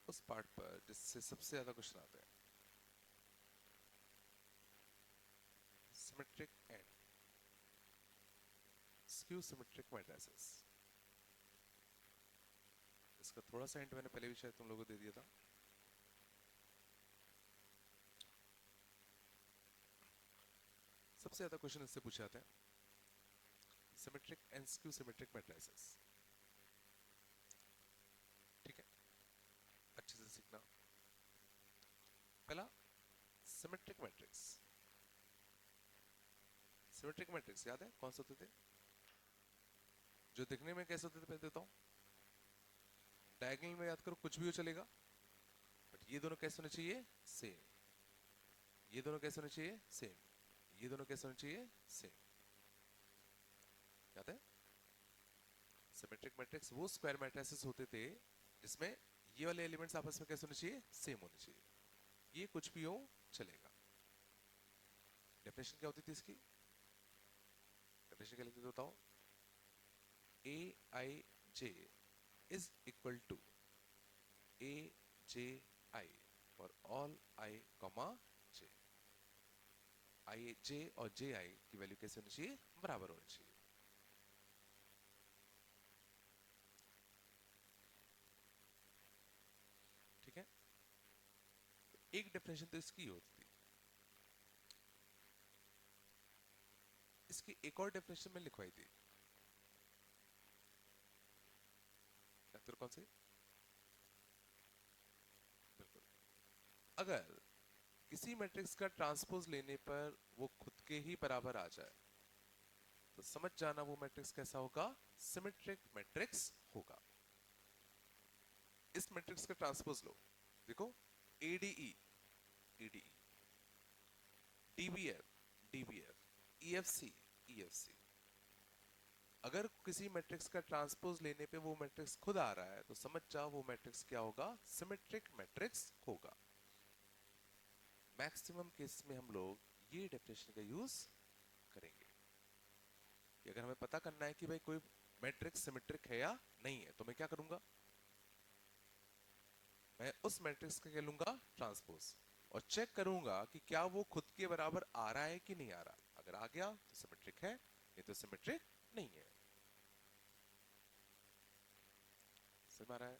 उस पार्ट पर जिससे सबसे ज्यादा क्वेश्चन आते हैं, symmetric and skew symmetric matrices. इसका थोड़ा सा हिंट मैंने पहले भी शायद तुम लोगों को दे दिया था। सबसे ज्यादा क्वेश्चन इससे पूछे जाते हैं, symmetric and skew symmetric matrices. ठीक है, अच्छे से सीखना। पहला, सिमेट्रिक मैट्रिक्स। सिमेट्रिक मैट्रिक्स याद है कौन से होते थे? जो दिखने में कैसे होते थे, पहले देता हूं। डायगोनल में याद करो, कुछ भी हो चलेगा, बट ये दोनों कैसे होने चाहिए? सेम। ये दोनों कैसे होने चाहिए? सेम। ये दोनों कैसे होने चाहिए? सेम। याद है? सिमेट्रिक मैट्रिक्स वो स्क्वायर मैट्रिसेस होते थे जिसमें ये वाले एलिमेंट्स आपस में कैसे होने चाहिए? सेम होने चाहिए। ये कुछ भी हो चलेगा। डेफिनेशन क्या होती थी इसकी? डेफिनेशन क्या लिखते थे बताओ? A I J is equal to A J I for all I comma J. I J और जे आई की वैल्यू कैसे होनी चाहिए? बराबर होनी चाहिए। ठीक है, एक डेफिनेशन तो इसकी होती थी। इसकी एक और डेफिनेशन में लिखवाई थी, कौन सी? बिल्कुल, अगर किसी मैट्रिक्स का ट्रांसपोज लेने पर वो खुद के ही बराबर आ जाए तो समझ जाना वो मैट्रिक्स कैसा होगा? सिमेट्रिक मैट्रिक्स होगा। इस मैट्रिक्स का ट्रांसपोज लो, देखो, ADE ADE, DBF DBF, EFC EFC. अगर किसी मैट्रिक्स का ट्रांसपोज लेने पे वो मैट्रिक्स खुद आ रहा है तो समझ जाओ वो मैट्रिक्स क्या होगा? सिमेट्रिक मैट्रिक्स होगा। मैक्सिमम केस में हम लोग ये डेफिनेशन का यूज करेंगे कि अगर हमें पता करना है कि भाई कोई मैट्रिक्स सिमेट्रिक है या नहीं है, तो मैं क्या करूंगा? मैं उस मैट्रिक्स का क्या लूंगा? ट्रांसपोज, और चेक करूंगा कि क्या वो खुद के बराबर आ रहा है कि नहीं आ रहा। अगर आ गया तो सिमेट्रिक है, नहीं तो सिमेट्रिक नहीं है। समझ आ रहा है?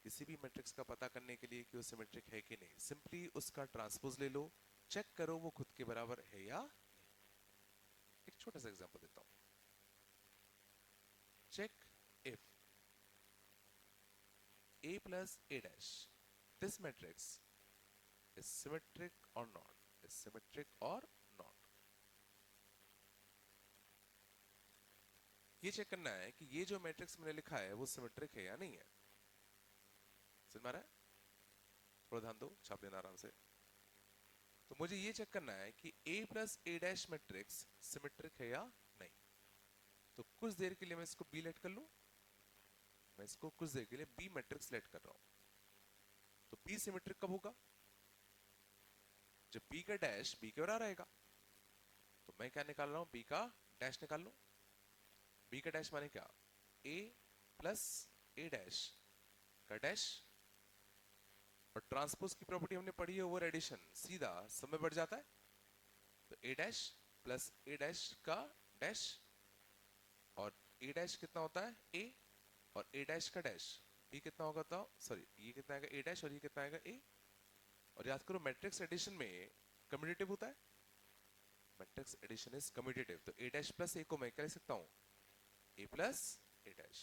किसी भी मैट्रिक्स का पता करने के लिए कि वो सिमेट्रिक है कि नहीं, सिंपली उसका ट्रांसपोज ले लो, चेक करो वो खुद के बराबर है या नहीं। एक छोटा सा एग्जांपल देता हूं। Check if a plus a dash, this matrix is symmetric or not, is symmetric or not। ये चेक करना है कि ये जो मैट्रिक्स मैंने लिखा है वो सिमेट्रिक है या नहीं है। समझ में आ रहा है? थोड़ा ध्यान दो, छाप लेना आराम से। तो मुझे ये चेक करना है कि a plus a dash matrix symmetric है या नहीं। तो कुछ देर के लिए मैं इसको b लेट कर लूं। मैं इसको कुछ देर के लिए b मैट्रिक्स लेट कर रहा हूं। तो b सिमेट्रिक कब होगा? जब b का डैश b के बराबर आएगा। तो मैं क्या निकाल रहा हूं? b का डैश निकाल लूं। b का डैश माने क्या? a प्लस a डैश का डैश, और ट्रांसपोज की प्रॉपर्टी हमने पढ़ी है ओवर एडिशन, सीधा समय बढ़ जाता है। तो a dash plus a dash का डैश, और a डैश कितना होता है? a, और a डैश का डैश b कितना होगा? तो सॉरी, ये कितना आएगा? a डैश, और ये कितना आएगा? a। और याद करो मैट्रिक्स एडिशन में कम्यूटेटिव होता है। मैट्रिक्स एडिशन इज कम्यूटेटिव, तो a डैश प्लस a को मैं क्या लिख सकता हूं? a plus a dash.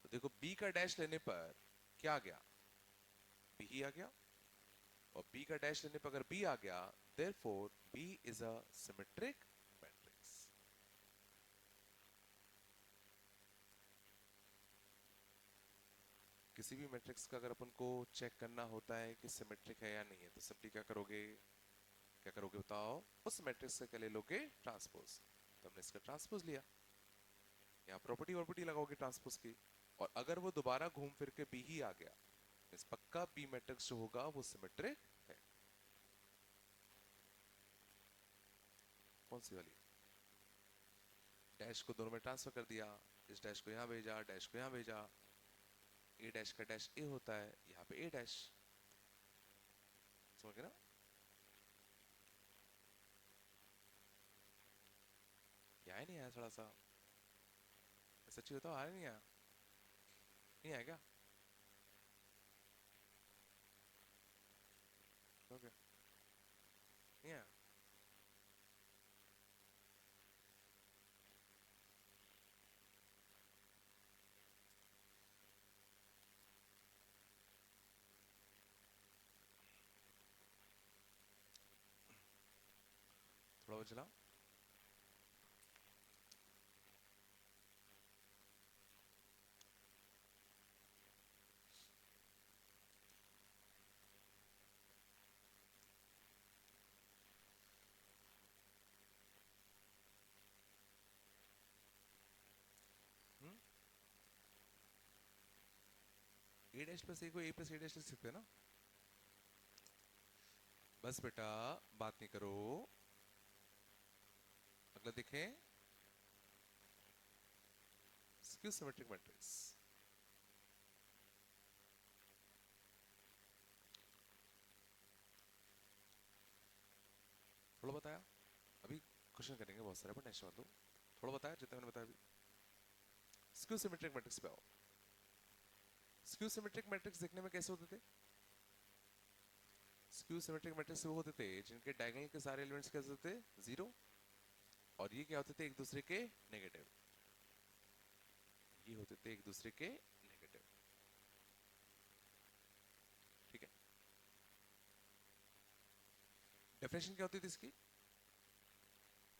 तो देखो b का डैश लेने पर क्या आ गया? b ही आ गया, और b का डैश लेने पर अगर b आ गया, therefore b is a symmetric matrix। किसी भी मैट्रिक्स का अगर अपन को चेक करना होता है कि सिमेट्रिक है या नहीं है, तो सिंपली क्या करोगे? क्या करोगे बताओ? उस मैट्रिक्स का क्या ले लोगे? ट्रांसपोज। तो हमने इसका ट्रांसपोज लिया, यहाँ प्रॉपर्टी लगाओगे ट्रांसपोज की, और अगर वो दोबारा घूम फिर के b ही आ गया, इस पक्का b मैट्रिक्स जो होगा वो सिमेट्रिक है। कौन सी वाली? डैश को दोनों में ट्रांसफर कर दिया, इस डैश को यहाँ भेजा, डैश को यहाँ भेजा, ए डैश का डैश ए होता है, यहाँ पे ए डैश, समझ गए ना? यहाँ ही नहीं आया थोड़ा सा, सच्ची बताओ आया नहीं आया? नहीं आया क्या? ओके, नहीं आया। थोड़ा बहुत चला। ए डैश प्लस ए को ए प्लस ए डैश लिख सकते हैं ना? बस बेटा बात नहीं करो, अगला देखें, स्क्यू सिमेट्रिक मैट्रिक्स। थोड़ा बताया, अभी क्वेश्चन करेंगे बहुत सारे, पर टेंशन मत लो, थोड़ा बताया जितना मैंने बताया अभी। स्क्यू सिमेट्रिक मैट्रिक्स पे आओ। स्क्यू सिमेट्रिक मैट्रिक्स देखने में कैसे होते थे? स्क्यू सिमेट्रिक मैट्रिक्स वो होते थे जिनके डायगोनल के सारे एलिमेंट्स कैसे होते थे? जीरो, और ये क्या होते थे? एक दूसरे के नेगेटिव। ये होते थे एक दूसरे के नेगेटिव, ठीक है? डेफिनेशन क्या होती थी इसकी?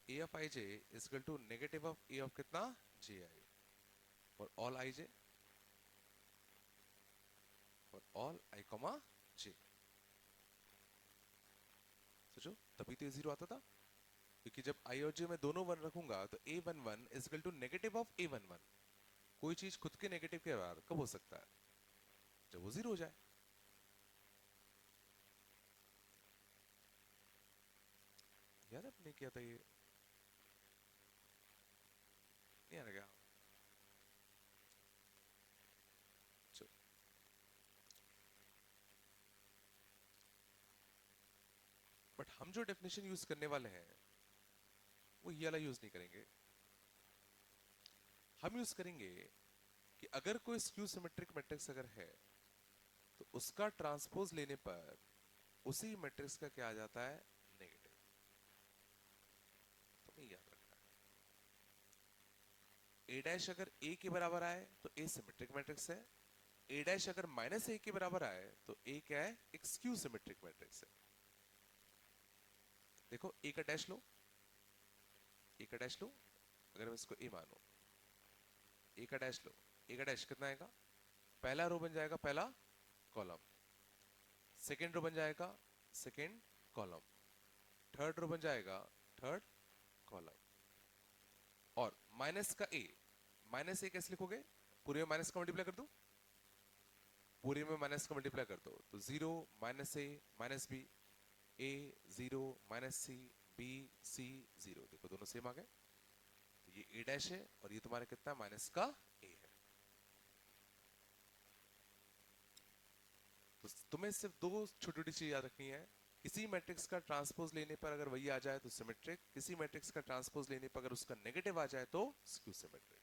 A of I J is equal to negative of A of कितना? J I, for all I J, for all I comma J. सोचो, तभी तो ये जीरो आता था, क्योंकि जब आई और जे में दोनों वन रखूंगा तो A one one is equal to negative of A one one. कोई चीज खुद के नेगेटिव के बराबर कब हो सकता है? जब वो जीरो हो जाए। याद है आपने किया था ये? नहीं आ रहा क्या? चलो, बट हम जो डेफिनेशन यूज करने वाले हैं वो ये वाला यूज नहीं करेंगे। हम यूज करेंगे कि अगर कोई स्क्यू सिमेट्रिक मैट्रिक्स अगर है तो उसका ट्रांसपोज लेने पर उसी मैट्रिक्स का क्या आ जाता है? नेगेटिव। तुम्हें याद रखना है, ए डैश अगर ए के बराबर आए तो ए सिमेट्रिक मैट्रिक्स है, ए डैश अगर माइनस ए के बराबर आए तो ए क्या है? एक स्क्यू सिमेट्रिक मैट्रिक्स है। देखो, ए का डैश लो, ए का डैश लो, अगर मैं इसको ए मानू, ए का डैश लो, ए का डैश कितना आएगा? पहला रो बन जाएगा पहला कॉलम, सेकेंड रो बन जाएगा सेकेंड कॉलम, थर्ड रो बन जाएगा थर्ड कॉलम, और माइनस का ए, माइनस ए कैसे लिखोगे? पूरे में माइनस का मल्टीप्लाई कर दो, पूरे में माइनस का मल्टीप्लाई कर दो तो जीरो माइनस ए माइनस बी, ए जीरो माइनस सी, बी सी जीरो, देखो दोनों सेम आ गए। तो ये ए डैश है और ये तुम्हारा कितना? माइनस का ए है। तो तुम्हें सिर्फ दो छोटी छोटी चीज याद रखनी है, किसी मैट्रिक्स का ट्रांसपोज लेने पर अगर वही आ जाए तो सिमेट्रिक, किसी मैट्रिक्स का ट्रांसपोज लेने पर अगर उसका नेगेटिव आ जाए तो स्क्यू सिमेट्रिक,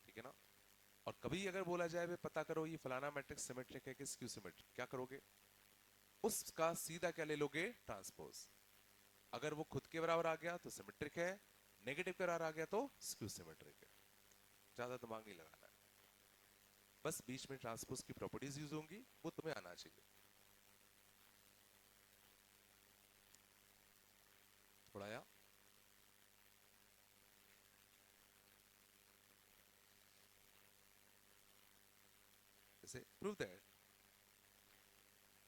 ठीक है ना? और कभी अगर बोला जाए भी पता करो ये फलाना मैट्रिक्स सिमेट्रिक है कि स्क्यू सिमेट्रिक, क्या करोगे? उसका सीधा क्या ले लोगे? ट्रांसपोज। अगर वो खुद के बराबर आ गया तो सिमेट्रिक है, नेगेटिव के बराबर आ गया तो स्क्यू सिमेट्रिक है। ज्यादा दिमाग नहीं लगाना है, बस बीच में ट्रांसपोज की प्रॉपर्टीज यूज होंगी, वो तुम्हें आना चाहिए। थोड़ा या जैसे prove that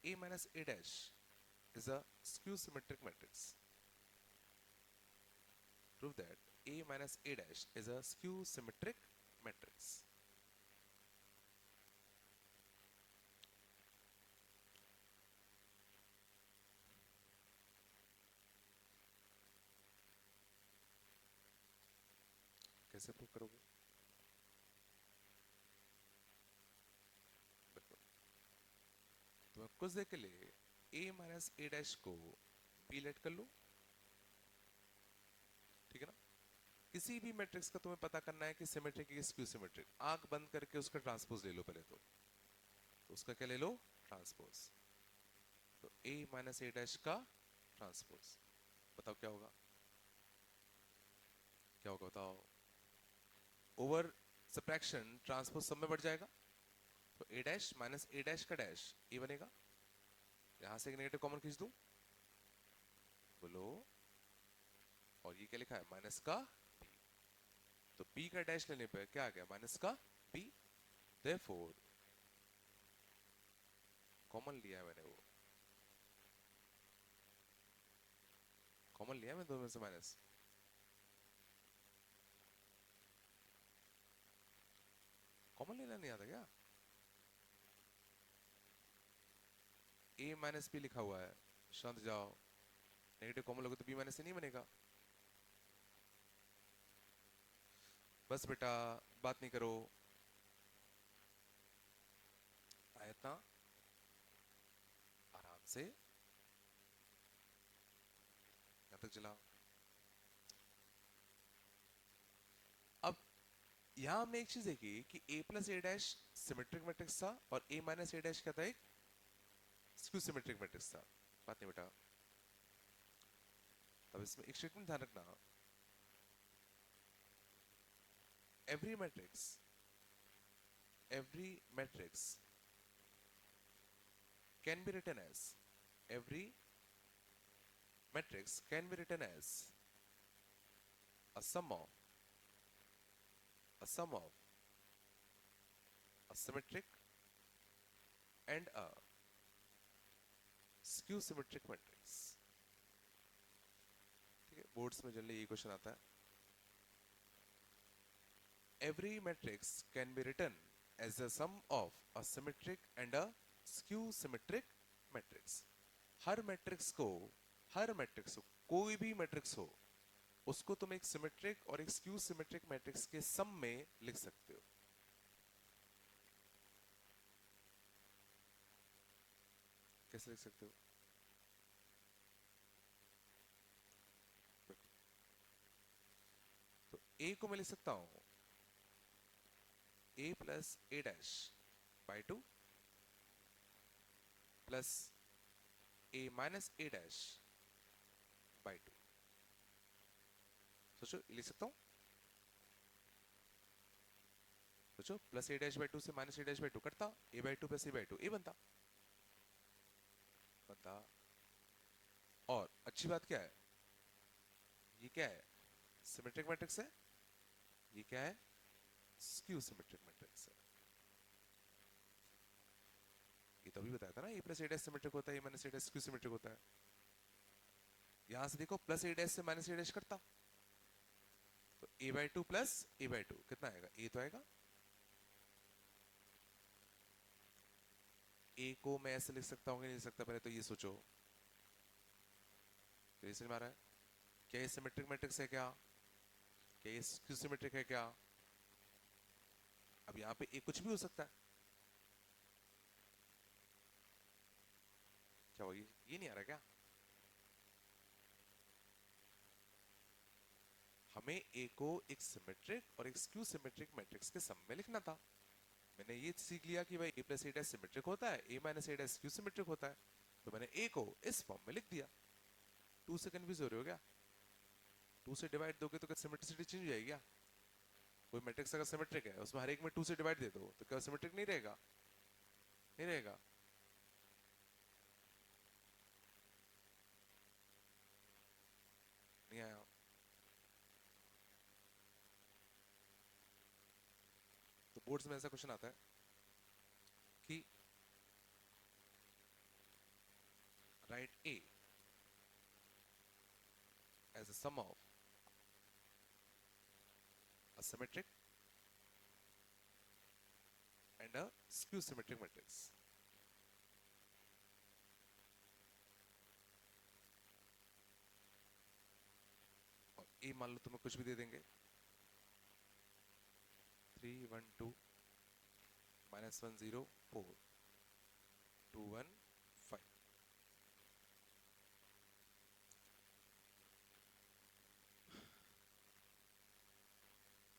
a minus a dash is a skew symmetric matrix. Prove that a minus a dash is a skew symmetric matrix. कैसे प्रूव करोगे? देखो, तो मैं कुछ देर के लिए a माइनस a डैश को b लेट कर लूं, ठीक है ना? किसी भी मैट्रिक्स का तुम्हें पता करना है कि सिमेट्रिक है कि स्क्यू सिमेट्रिक, आंख बंद करके उसका ट्रांसपोज ले लो पहले तो उसका क्या ले लो? ट्रांसपोज। तो a माइनस a डैश का ट्रांसपोज, बताओ क्या होगा? क्या होगा बताओ? ओवर सब्ट्रैक्शन ट्रांसपोज सब में बढ़ जाएगा, तो a dash minus a dash का डैश a बनेगा। यहां से एक नेगेटिव कॉमन खींच दूं, बोलो, और ये क्या लिखा है? माइनस का b, तो b का डैश लेने पे क्या आ गया? माइनस का b। देयरफॉर कॉमन लिया है मैंने, वो कॉमन लिया है मैंने दोनों में से माइनस। कॉमन लेना नहीं आता क्या? a माइनस b लिखा हुआ है, शांत जाओ, नेगेटिव कॉमन लोगे तो b माइनस से नहीं बनेगा। बस बेटा बात नहीं करो, आयत ना, आराम से यहां तक चला। अब यहां हमने एक चीज देखी कि a plus a dash symmetric matrix था और a माइनस a डैश क्या था? एक स्क्यू सिमेट्रिक मैट्रिक्स था। बात नहीं बेटा, अब इसमें एक स्टेटमेंट ध्यान रखना, every matrix, every matrix can be written as, every matrix can be written as a sum of, a sum of a symmetric and a skew symmetric matrix। ठीक है, बोर्ड्स में जनरली ये क्वेश्चन आता है। every matrix can be written as a sum of a symmetric and a skew symmetric matrix। Her matrix को, हर मैट्रिक्स को, कोई भी मैट्रिक्स हो, उसको तुम एक सिमेट्रिक और एक स्क्यू सिमेट्रिक मैट्रिक्स के सम में लिख सकते हो। कैसे लिख सकते हो? तो a को मैं लिख सकता हूं a plus a dash by two plus a minus a dash by two. सोचो, लिख सकता हूं, सोचो, plus a dash by two से minus a dash by two कटता, a by two plus a by two a बनता, बनता। और अच्छी बात क्या है, ये क्या है? सिमेट्रिक मैट्रिक्स है, ये क्या है? स्क्यू सिमेट्रिक मैट्रिक्स है। ये तो अभी बताया था ना, a plus a dash symmetric होता है, a minus a dash skew symmetric होता है। यहां से देखो, प्लस a डैश से माइनस a डैश करता, तो a by two plus a by to कितना आएगा? a तो आएगा। a को मैं ऐसे लिख सकता हूँ कि नहीं लिख सकता? पहले तो ये सोचो, तो ये समझ में आ रहा है? क्या ये सिमेट्रिक मैट्रिक्स है क्या? क्या ये स्क्यू सिमेट्रिक है क्या? अब यहाँ पे a कुछ भी हो सकता है। क्या वो ये नहीं आ रहा क्या? हमें a को एक सिमेट्रिक और एक स्क्यू सिमेट्रिक मैट्रिक्स के सम में लिखना था। मैंने ये सीख लिया कि भाई a plus a dash symmetric होता है, a minus a dash skew symmetric होता है, तो मैंने a को इस फॉर्म में लिख दिया। टू से कंफ्यूज हो रहे हो क्या? टू से डिवाइड दोगे तो क्या सिमेट्रिसिटी चेंज हो जाएगी क्या? कोई मैट्रिक्स अगर सिमेट्रिक है, उसमें हर एक में टू से डिवाइड दे दो, तो क्या सिमेट्रिक नहीं रहेगा? नहीं रहेगा। नहीं आया? तो बोर्ड्स में ऐसा क्वेश्चन आता है कि right a as a sum of a symmetric and a skew symmetric matrix। और a मान लो तुम्हें कुछ भी दे देंगे, 3 1 2 -1 0 4 2 1 5.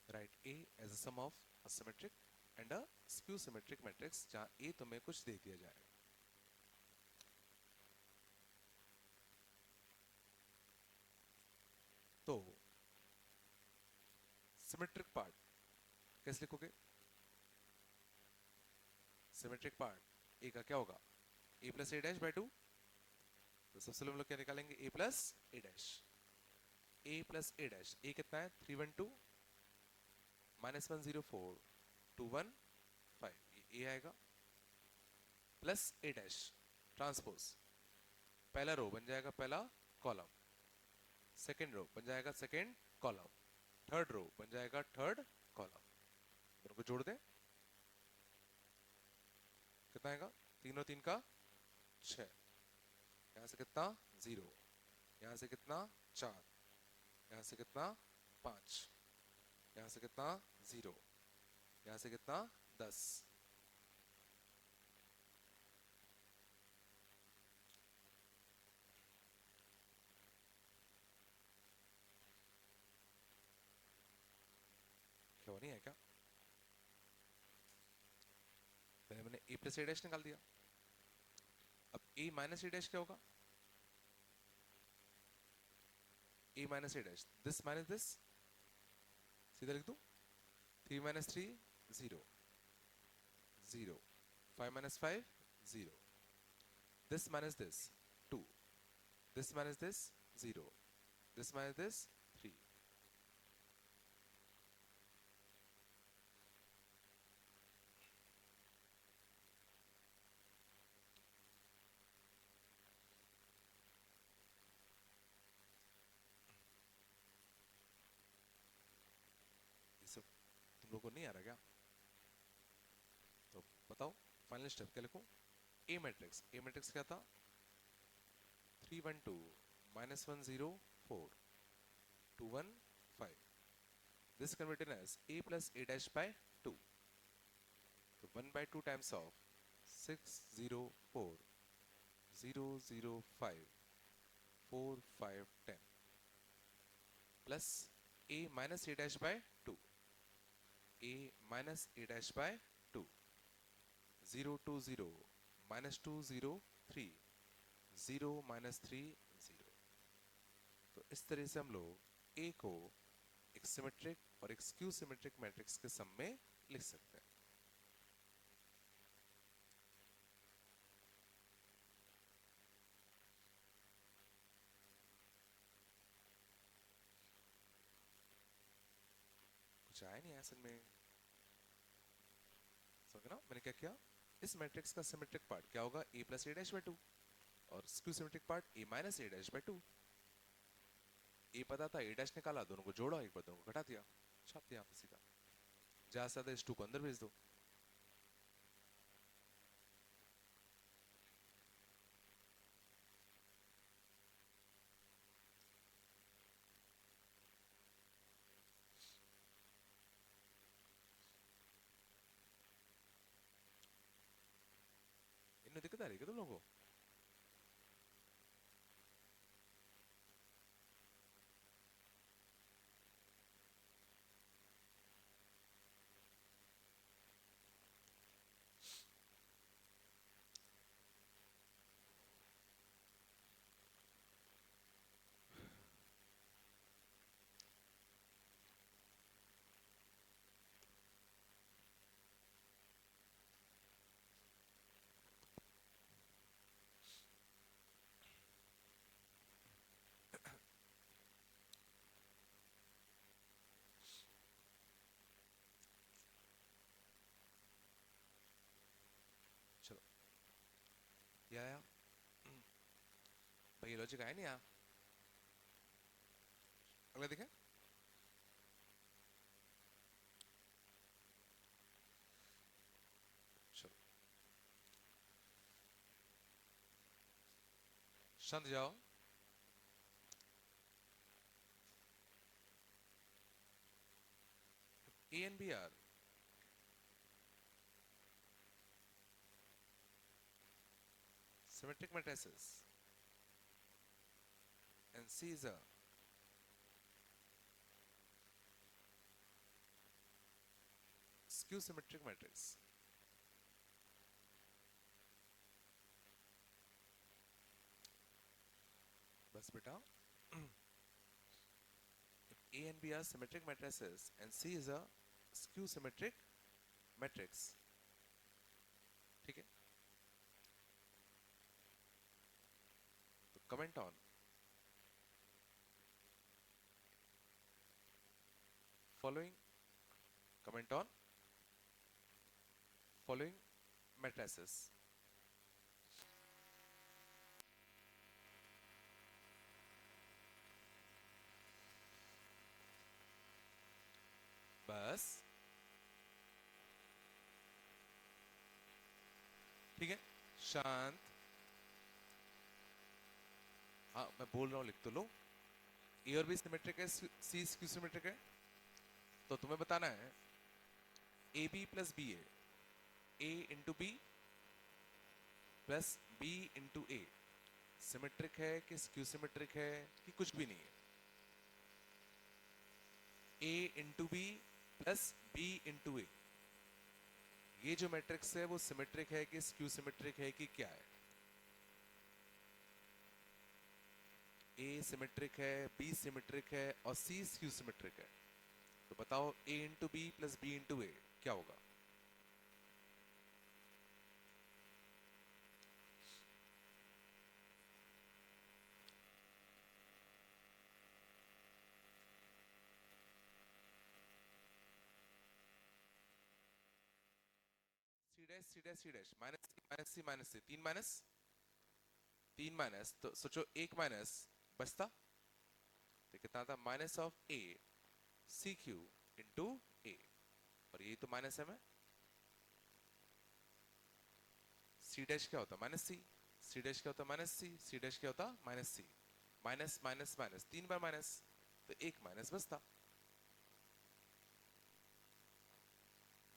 Write A as a sum of a symmetric and a skew symmetric matrix जहां A तुम्हें कुछ दे दिया जाएगा. तो सिमेट्रिक पार्ट कैसे लिखोगे? सिमेट्रिक पार्ट ए का क्या होगा? A plus A dash by two. तो सबसे पहले हम लोग क्या निकालेंगे? A plus A dash. A plus A dash. A कितना है? 3 1 2 -1 0 4 2 1 5. ये ए आएगा प्लस ए डैश ट्रांसपोज. पहला रो बन जाएगा पहला कॉलम, सेकेंड रो बन जाएगा सेकेंड कॉलम, थर्ड रो बन जाएगा थर्ड कॉलम. दोनों को जोड़ दें. कितना आएगा? 3 और 3 का 6. यहां से कितना? 0. यहां से कितना? 4. यहां से कितना? 5. यहां से कितना? 0. यहां से कितना? 10. क्या वो नहीं है क्या? पहले मैंने ए प्लस ए डैश निकाल दिया. अब ए माइनस ए डैश क्या होगा? A minus A dash, this minus this, सीधा लिख दूं. 3 - 3 0 0. 5 - 5 0. This minus this 2. This minus this 0. This minus this 3. ये सब तुम लोगों को नहीं आ रहा क्या? तो बताओ फाइनल स्टेप क्या लिखूं? ए मैट्रिक्स. ए मैट्रिक्स क्या था? 3 1 2 -1 0 4 2 1 5. This can be written as a plus a dash by 2. So 1/2 times of 6 0 4 0 0 5 4 5 10 plus a minus a dash by 2. A minus a dash by 2. 0 2 0 -2 0 3 0 -3 0. तो इस तरह से हम लोग A को एक सिमेट्रिक और एक स्क्यू सिमेट्रिक मैट्रिक्स के सम में लिख सकते हैं. कुछ आया नहीं असल में. समझ ना मैंने क्या किया? इस मैट्रिक्स का सिमेट्रिक पार्ट क्या होगा? A plus A dash bye 2. और skew symmetric part A minus A dash bye 2. ए पता था, ए डैश निकाला, दोनों को जोड़ा, एक बार दोनों को घटा दिया, छाप दिया पे सीधा. ज्यादा से ज्यादा इस 2 को अंदर भेज दो. इनमें दिक्कत आ रही है क्या तुम लोगों को? चलो ये आया भाई, ये लॉजिक आया नहीं आया? अगला देखें. चलो शांत जाओ. A and B are symmetric matrices and C is a skew symmetric matrix. बस बेटा, if A and B are symmetric matrices and C is a skew symmetric matrix, ठीक है, तो comment on following, comment on following matrices. बस, ठीक है, शांत, हाँ मैं बोल रहा हूँ, लिख तो लो. ए और बी सिमेट्रिक है, सी स्क्यू सिमेट्रिक है, तो तुम्हें बताना है A B plus B A into B plus B into A symmetric है कि स्क्यू सिमेट्रिक है कि कुछ भी नहीं है. A into B plus B into A, ये जो मैट्रिक्स है वो सिमेट्रिक है कि स्क्यू सिमेट्रिक है कि क्या है? ए सिमेट्रिक है, बी सिमेट्रिक है और सी स्क्यू सिमेट्रिक है. तो बताओ A into B plus B into A क्या होगा? C dash C dash C dash minus C minus C minus C, तीन माइनस, तो सोचो एक माइनस बचता तो कितना था? Minus of A C Q into A, और ये तो माइनस है. मैं सी डैश क्या होता? माइनस सी. सी डैश क्या होता? माइनस सी. सी डैश क्या होता? Minus C. Minus minus minus, तीन बार माइनस, तो एक माइनस बचता.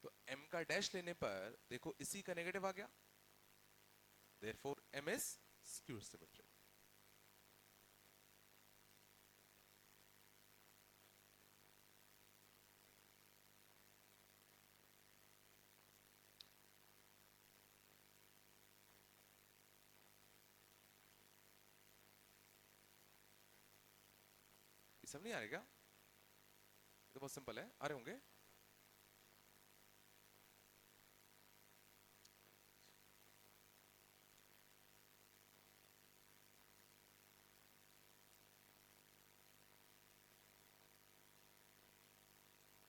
तो m का डैश लेने पर देखो इसी का नेगेटिव आ गया, therefore m is skew symmetric. ये सब नहीं आ रहे क्या? ये तो बहुत सिंपल है, आ रहे होंगे.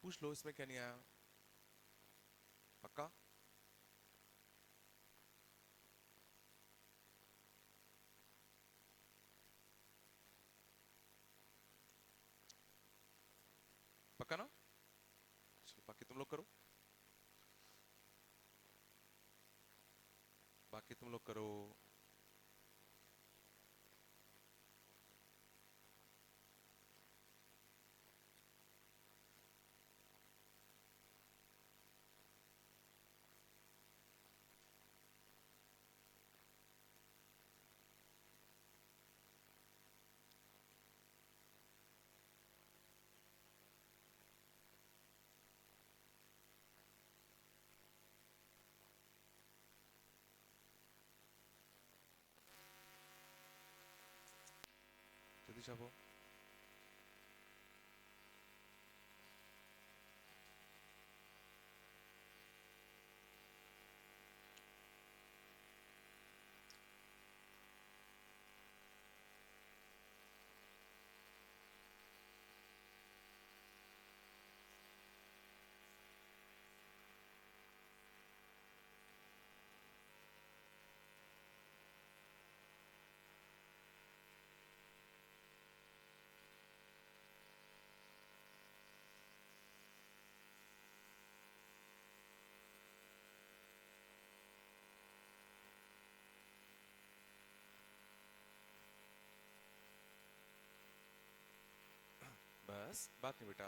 पूछ लो इसमें क्या नहीं आया. पक्का? पक्का ना? चलो बाकी तुम लोग करो, बाकी तुम लोग करो. जल्दी छापो. बस बात नहीं बेटा.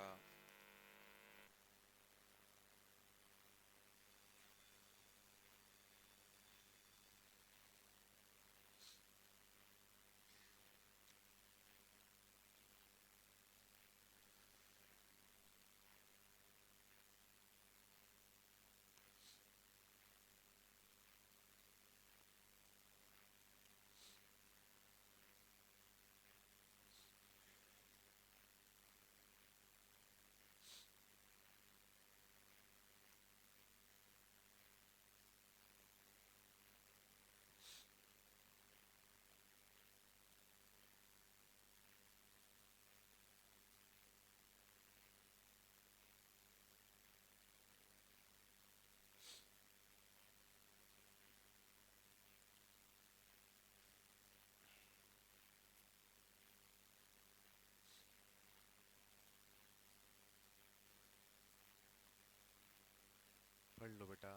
पढ़ लो बेटा।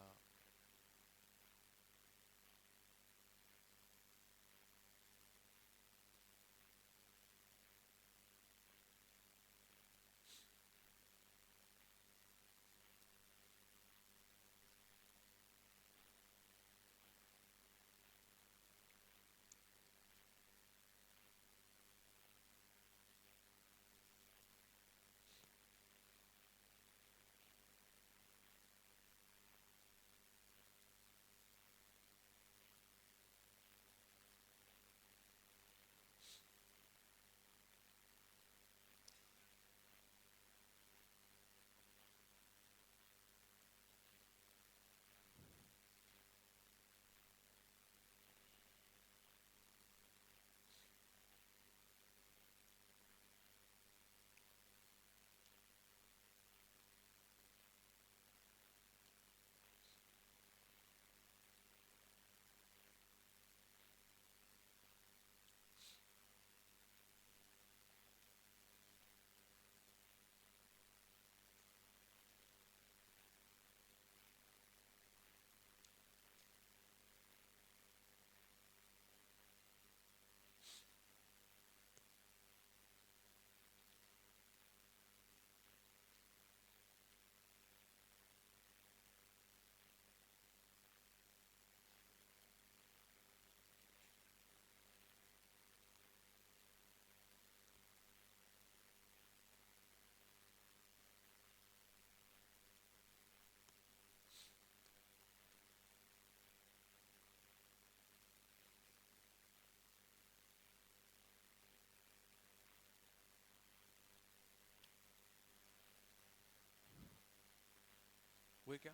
हुए क्या?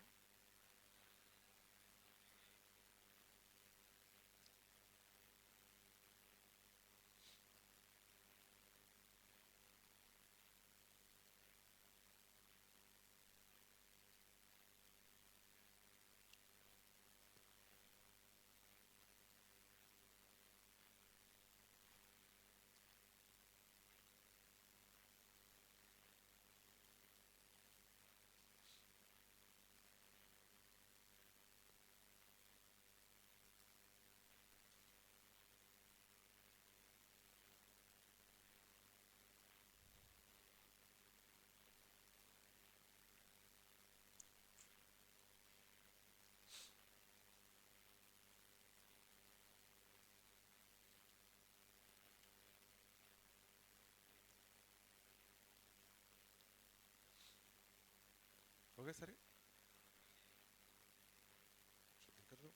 हो गया सारे? जल्दी कर दो।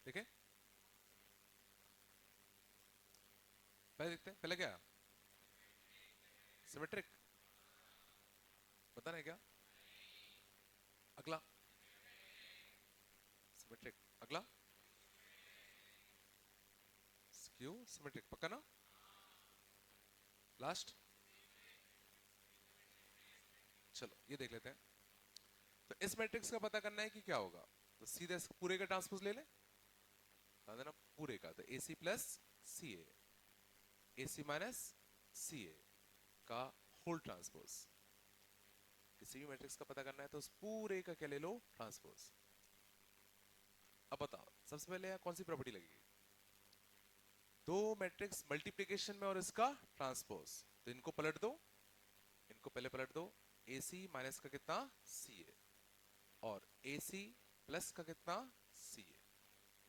ठीक है, पहले देखते हैं, पहले क्या? सिमेट्रिक, बताना है क्या? अगला सिमेट्रिक, अगला स्क्यू सिमेट्रिक, पक्का ना? लास्ट, चलो ये देख लेते हैं। तो इस मैट्रिक्स का पता करना है कि क्या होगा, तो सीधे इस पूरे का ट्रांसपोज ले ले, बता देना पूरे का, तो AC प्लस सी ए, AC माइनस सी ए का होल ट्रांसपोज। किसी भी मैट्रिक्स का पता करना है तो उस पूरे का क्या ले लो, ट्रांसपोज। अब बताओ सबसे पहले यहाँ कौन सी प्रॉपर्टी लगेगी? दो मैट्रिक्स मल्टीप्लिकेशन में और इसका ट्रांसपोज, तो इनको पलट दो, इनको पहले पलट दो। AC माइनस का कितना, CA, और AC प्लस का कितना, CA,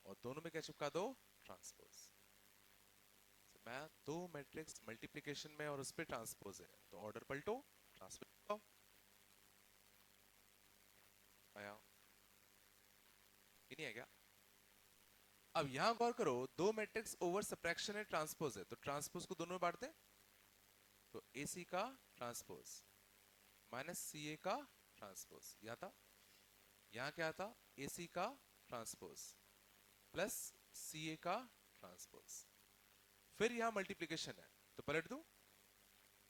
और दोनों में क्या चिपका दो, ट्रांसपोज। मैं दो मैट्रिक्स मल्टीप्लिकेशन में और उस पे ट्रांसपोज है तो ऑर्डर पलटो, ट्रांसपोज आया, ये नहीं है क्या? अब यहां गौर करो, दो मैट्रिक्स ओवर सबट्रैक्शन है, ट्रांसपोज है, तो ट्रांसपोज को दोनों में बांट दे, तो AC का ट्रांसपोज माइनस CA का ट्रांसपोज, यहां था, यहां क्या था, AC का ट्रांसपोज प्लस CA का ट्रांसपोज, फिर यहां मल्टीप्लिकेशन है तो पलट दूं,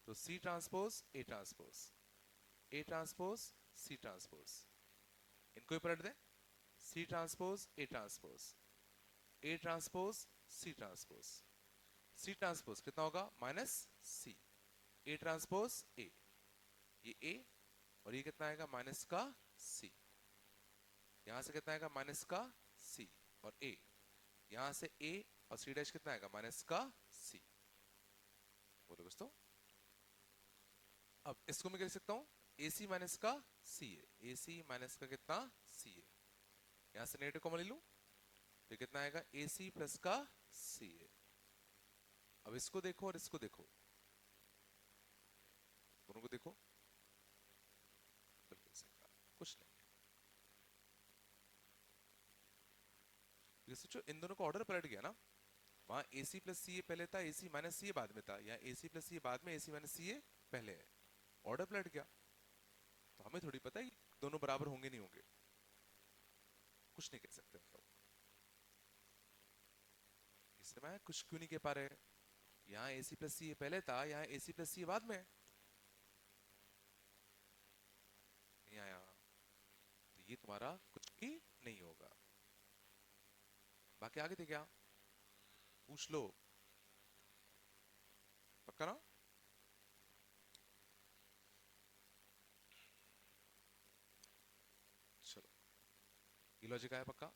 तो C transpose A transpose, A transpose C transpose, इनको ही पलट दे, C transpose A transpose, A transpose C transpose, C transpose कितना होगा minus C, A transpose A, ये A और ये कितना आएगा माइनस का C, यहां से कितना आएगा माइनस का C और A, यहां से A और C डैश कितना आएगा माइनस का C, बोलो दोस्तों। अब इसको मैं क्या लिख सकता हूं, AC माइनस का CA, AC माइनस का कितना CA, यहां से नेगेटिव कॉमन ले लूं तो कितना आएगा AC प्लस का CA। अब इसको देखो और इसको देखो, दोनों को देखो, बिल्कुल सही कहा, कुछ नहीं है। ये सोचो इन दोनों का ऑर्डर पलट गया ना, वहां AC प्लस CA पहले था, AC माइनस CA बाद में था, यहाँ AC प्लस CA बाद में, AC माइनस CA पहले है, ऑर्डर पलट गया, तो हमें थोड़ी पता है दोनों बराबर होंगे नहीं होंगे, कुछ नहीं कह सकते हम लोग, इससे मैं कुछ क्यों नहीं कह पा रहे, यहाँ AC प्लस CA पहले था, यहाँ AC प्लस CA बाद में, नहीं आया, तो ये तुम्हारा कुछ भी नहीं होगा। बाकी आगे थे क्या, पूछ लो, पक्का ना? चलो, ये लॉजिक आया पक्का?